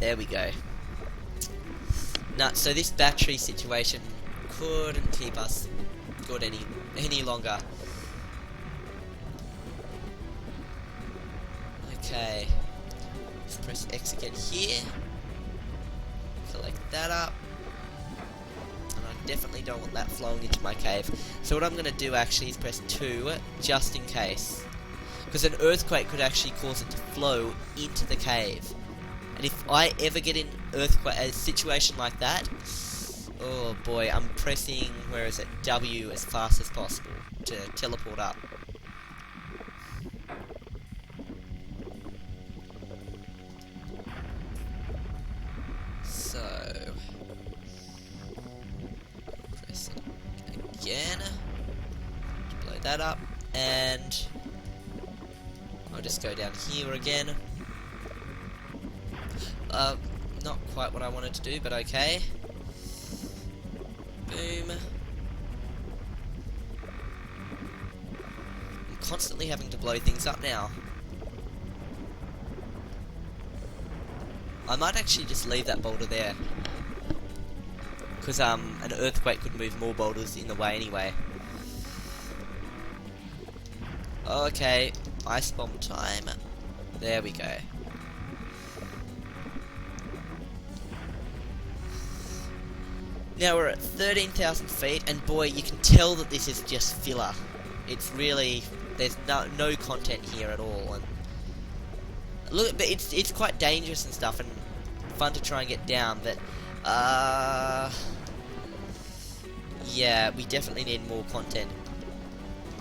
Speaker 1: There we go. Nuts, so this battery situation couldn't keep us good any longer. Okay, let's press X again here, collect that up, and I definitely don't want that flowing into my cave. So what I'm going to do actually is press 2, just in case, because an earthquake could actually cause it to flow into the cave, and if I ever get in a situation like that, oh boy, I'm pressing, where is it, W as fast as possible to teleport up. So, press it again, blow that up, and I'll just go down here again. Not quite what I wanted to do, but okay. Boom. I'm constantly having to blow things up now. I might actually just leave that boulder there, because an earthquake could move more boulders in the way anyway. Okay, ice bomb time. There we go. Now we're at 13,000 feet, and boy, you can tell that this is just filler. It's really, there's no content here at all, and look, but it's quite dangerous and stuff, and fun to try and get down, but yeah, we definitely need more content.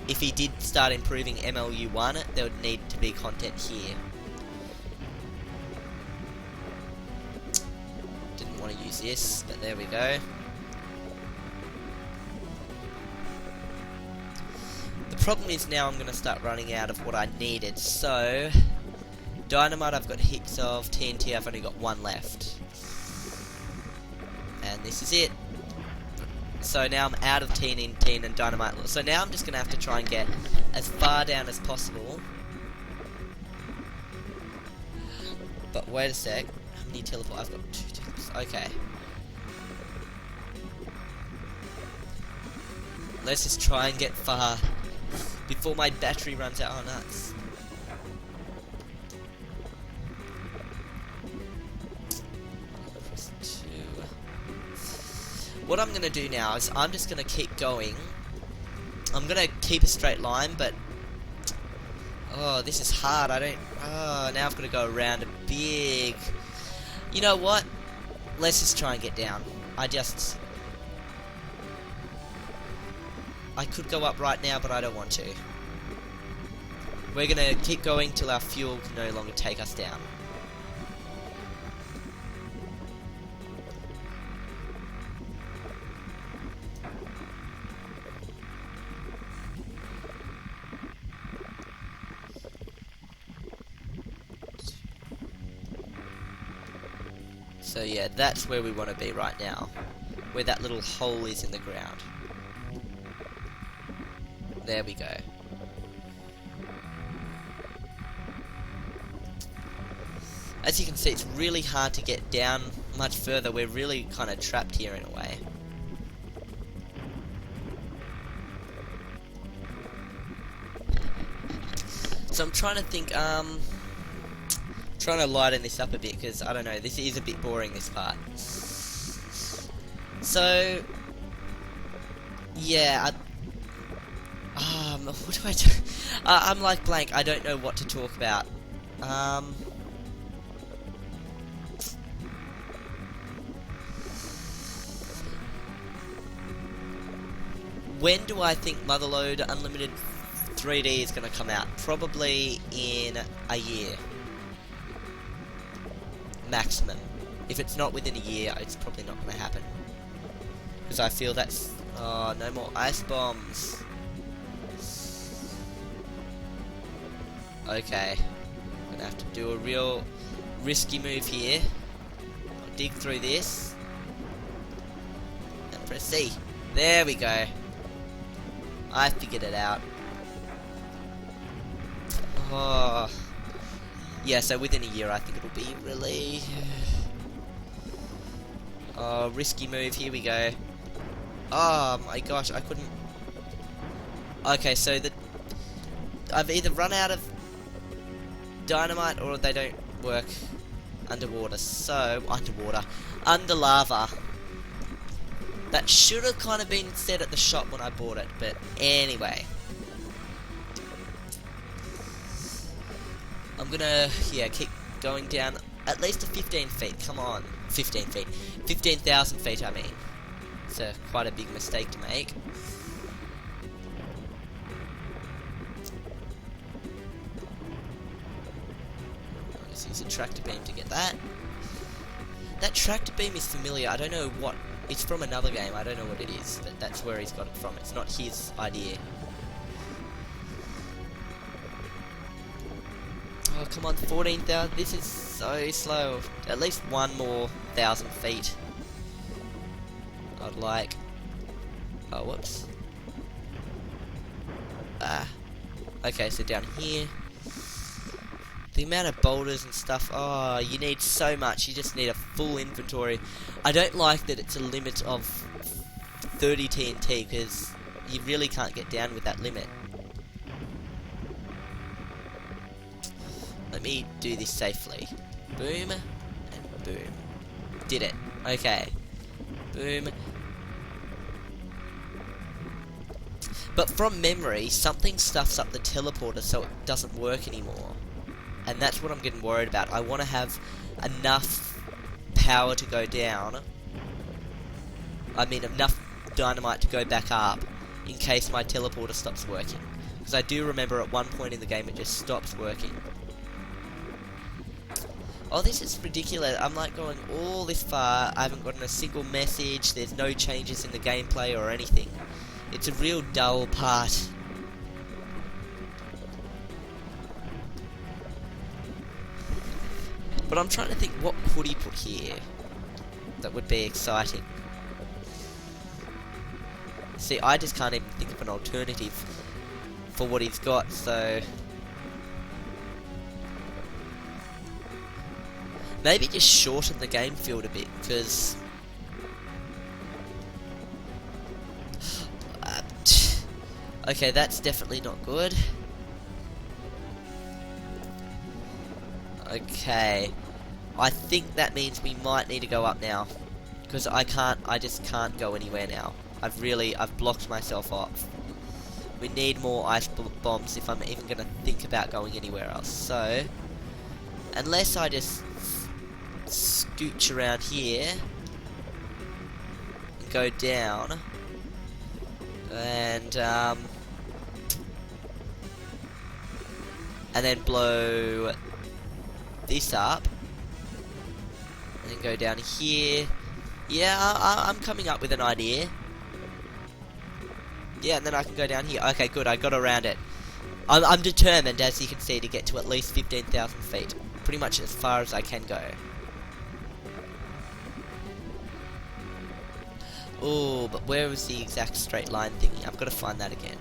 Speaker 1: If he did start improving MLU1, there would need to be content here. Didn't want to use this, but there we go. The problem is now I'm going to start running out of what I needed, so dynamite I've got heaps of, TNT I've only got 1 left. And this is it. So now I'm out of TNT and dynamite. So now I'm just going to have to try and get as far down as possible. But wait a sec. How many teleport? I've got 2 teleports. Okay. Let's just try and get far before my battery runs out. Oh, nuts. What I'm gonna do now is I'm just gonna keep going. I'm gonna keep a straight line, but oh, this is hard. I don't. Oh, now I've got to go around a big. You know what? Let's just try and get down. I could go up right now, but I don't want to. We're gonna keep going till our fuel can no longer take us down. So yeah, that's where we want to be right now. Where that little hole is in the ground. There we go. As you can see, it's really hard to get down much further. We're really kind of trapped here in a way. So I'm trying to think, trying to lighten this up a bit, because, I don't know, this is a bit boring, this part. So, yeah, what do I do? I'm like blank, I don't know what to talk about. When do I think Motherload Unlimited 3D is going to come out? Probably in a year. Maximum. If it's not within a year, it's probably not going to happen. Because I feel that's... Oh, no more ice bombs. Okay. I'm going to have to do a real risky move here. I'll dig through this. And press C. There we go. I figured it out. Oh. Yeah, so within a year I think it'll be really... Oh, risky move, here we go. Oh my gosh, I couldn't... Okay, so I've either run out of dynamite or they don't work underwater. So, under lava. That should have kind of been said at the shop when I bought it, but anyway. I'm gonna, yeah, keep going down at least to 15 feet, come on. 15 feet. 15,000 feet, I mean. It's quite a big mistake to make. I'll just use a tractor beam to get that. That tractor beam is familiar, I don't know what... It's from another game, I don't know what it is, but that's where he's got it from. It's not his idea. Oh, come on, 14,000. This is so slow. At least one more 1,000 feet. I'd like. Oh, whoops. Ah. Okay, so down here. The amount of boulders and stuff, oh, you need so much. You just need a full inventory. I don't like that it's a limit of 30 TNT, because you really can't get down with that limit. Let me do this safely. Boom, and boom. Did it. Okay. Boom. But from memory, something stuffs up the teleporter so it doesn't work anymore. And that's what I'm getting worried about. I want to have enough power to go down. I mean, enough dynamite to go back up in case my teleporter stops working. Because I do remember at one point in the game it just stops working. Oh, this is ridiculous. I'm like going all this far. I haven't gotten a single message. There's no changes in the gameplay or anything. It's a real dull part. But I'm trying to think, what could he put here that would be exciting? See, I just can't even think of an alternative for what he's got, so... Maybe just shorten the game field a bit, because... Okay, that's definitely not good. Okay. I think that means we might need to go up now. Because I just can't go anywhere now. I've blocked myself off. We need more ice bombs if I'm even going to think about going anywhere else. So, unless I just scooch around here and go down and then blow this up and then go down here. Yeah, I'm coming up with an idea. Yeah, and then I can go down here. Okay, good, I got around it. I'm determined, as you can see, to get to at least 15,000 feet. Pretty much as far as I can go. Oh, but where was the exact straight line thingy? I've got to find that again.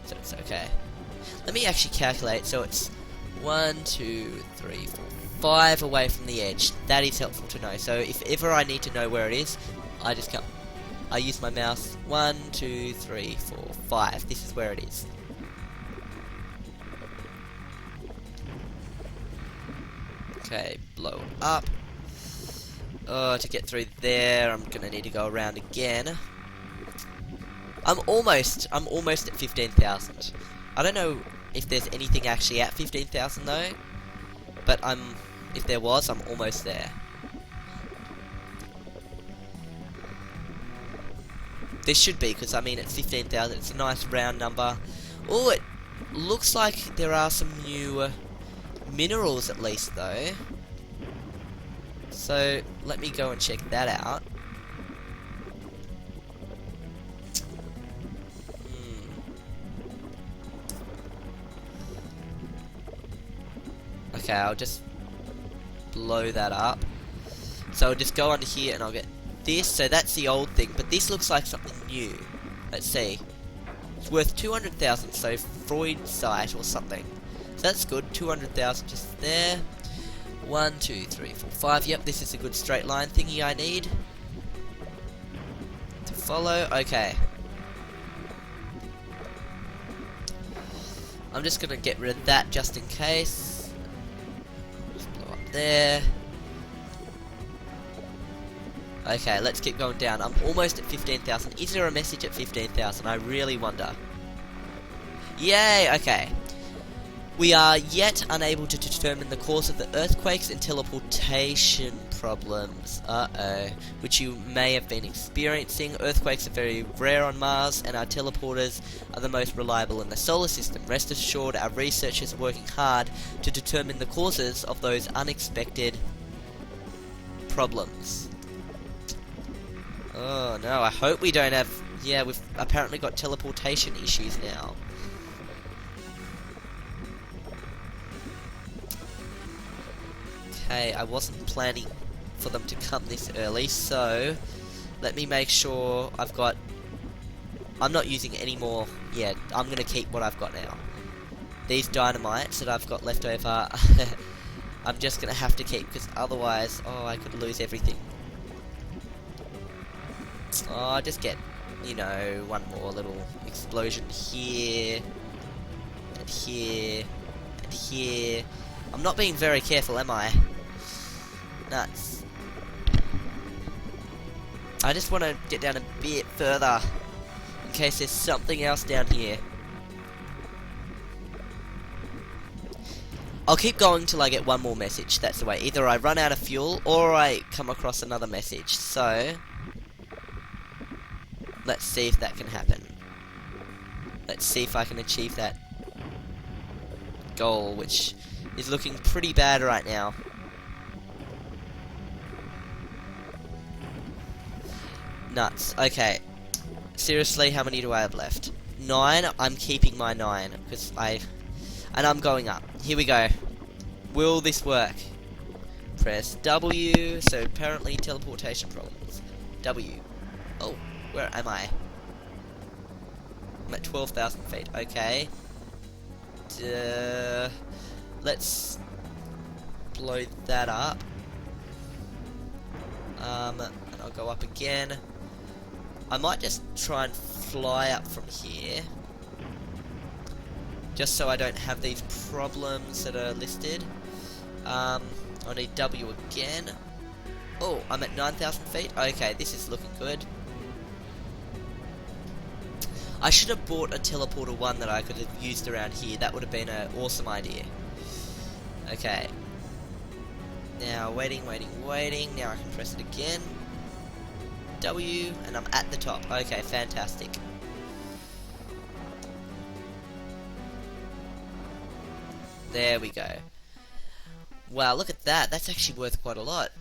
Speaker 1: So it's okay. Let me actually calculate. So it's 1, 2, 3, 4, 5 away from the edge. That is helpful to know. So if ever I need to know where it is, I just come. I use my mouse. 1, 2, 3, 4, 5. This is where it is. Okay, blow up. Oh, to get through there, I'm gonna need to go around again. I'm almost at 15,000. I don't know if there's anything actually at 15,000 though, but if there was, I'm almost there. There should be, because I mean it's 15,000. It's a nice round number. Oh, it looks like there are some new minerals at least though. So let me go and check that out. Okay, I'll just blow that up. So I'll just go under here and I'll get this. So that's the old thing, but this looks like something new. Let's see. It's worth 200,000, so Freud site or something. So that's good. 200,000 just there. 1, 2, 3, 4, 5. Yep, this is a good straight line thingy I need to follow. Okay. I'm just gonna get rid of that just in case. Just blow up there. Okay, let's keep going down. I'm almost at 15,000. Is there a message at 15,000? I really wonder. Yay! Okay. We are yet unable to determine the cause of the earthquakes and teleportation problems, which you may have been experiencing. Earthquakes are very rare on Mars, and our teleporters are the most reliable in the solar system. Rest assured, our researchers are working hard to determine the causes of those unexpected problems. Oh no, I hope we don't have... Yeah, we've apparently got teleportation issues now. Okay, I wasn't planning for them to come this early, so let me make sure I've got... I'm not using any more... Yeah, I'm going to keep what I've got now. These dynamites that I've got left over, I'm just going to have to keep, because otherwise, oh, I could lose everything. Oh, I just get, you know, one more little explosion here, and here, and here. I'm not being very careful, am I? Nuts. I just want to get down a bit further, in case there's something else down here. I'll keep going till I get one more message, that's the way. Either I run out of fuel, or I come across another message, so... Let's see if that can happen. Let's see if I can achieve that goal, which is looking pretty bad right now. Nuts. Okay. Seriously, how many do I have left? 9. I'm keeping my 9, because and I'm going up. Here we go. Will this work? Press W, so apparently teleportation problems. W. Oh. Where am I? I'm at 12,000 feet. Okay. Let's blow that up. And I'll go up again. I might just try and fly up from here. Just so I don't have these problems that are listed. I'll need W again. Oh, I'm at 9,000 feet. Okay, this is looking good. I should have bought a teleporter one that I could have used around here. That would have been an awesome idea. Okay. Now, waiting. Now I can press it again. W, and I'm at the top. Okay, fantastic. There we go. Wow, look at that. That's actually worth quite a lot.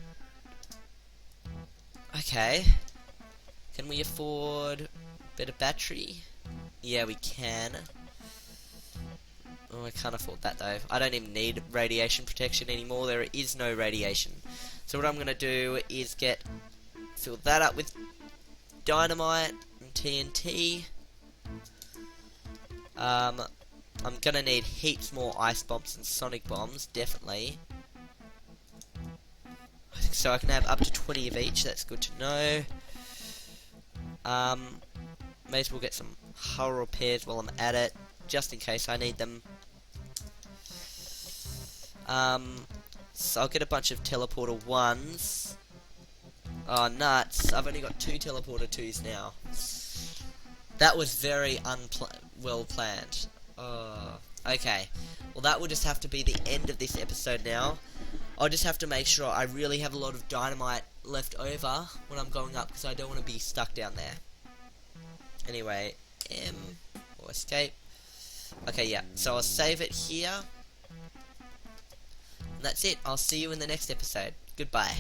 Speaker 1: Okay. Can we afford a bit of battery? Yeah, we can. Oh, I can't afford that though. I don't even need radiation protection anymore. There is no radiation. So what I'm going to do is fill that up with dynamite and TNT. I'm going to need heaps more ice bombs and sonic bombs, definitely. So I can have up to 20 of each. That's good to know. May as well get some hull repairs while I'm at it, just in case I need them. So I'll get a bunch of teleporter 1s. Oh, nuts. I've only got 2 teleporter 2s now. That was very well planned. Oh, okay. Well, that will just have to be the end of this episode now. I'll just have to make sure I really have a lot of dynamite left over when I'm going up, because I don't want to be stuck down there. Anyway, M, or escape. Okay, yeah, so I'll save it here. And that's it. I'll see you in the next episode. Goodbye.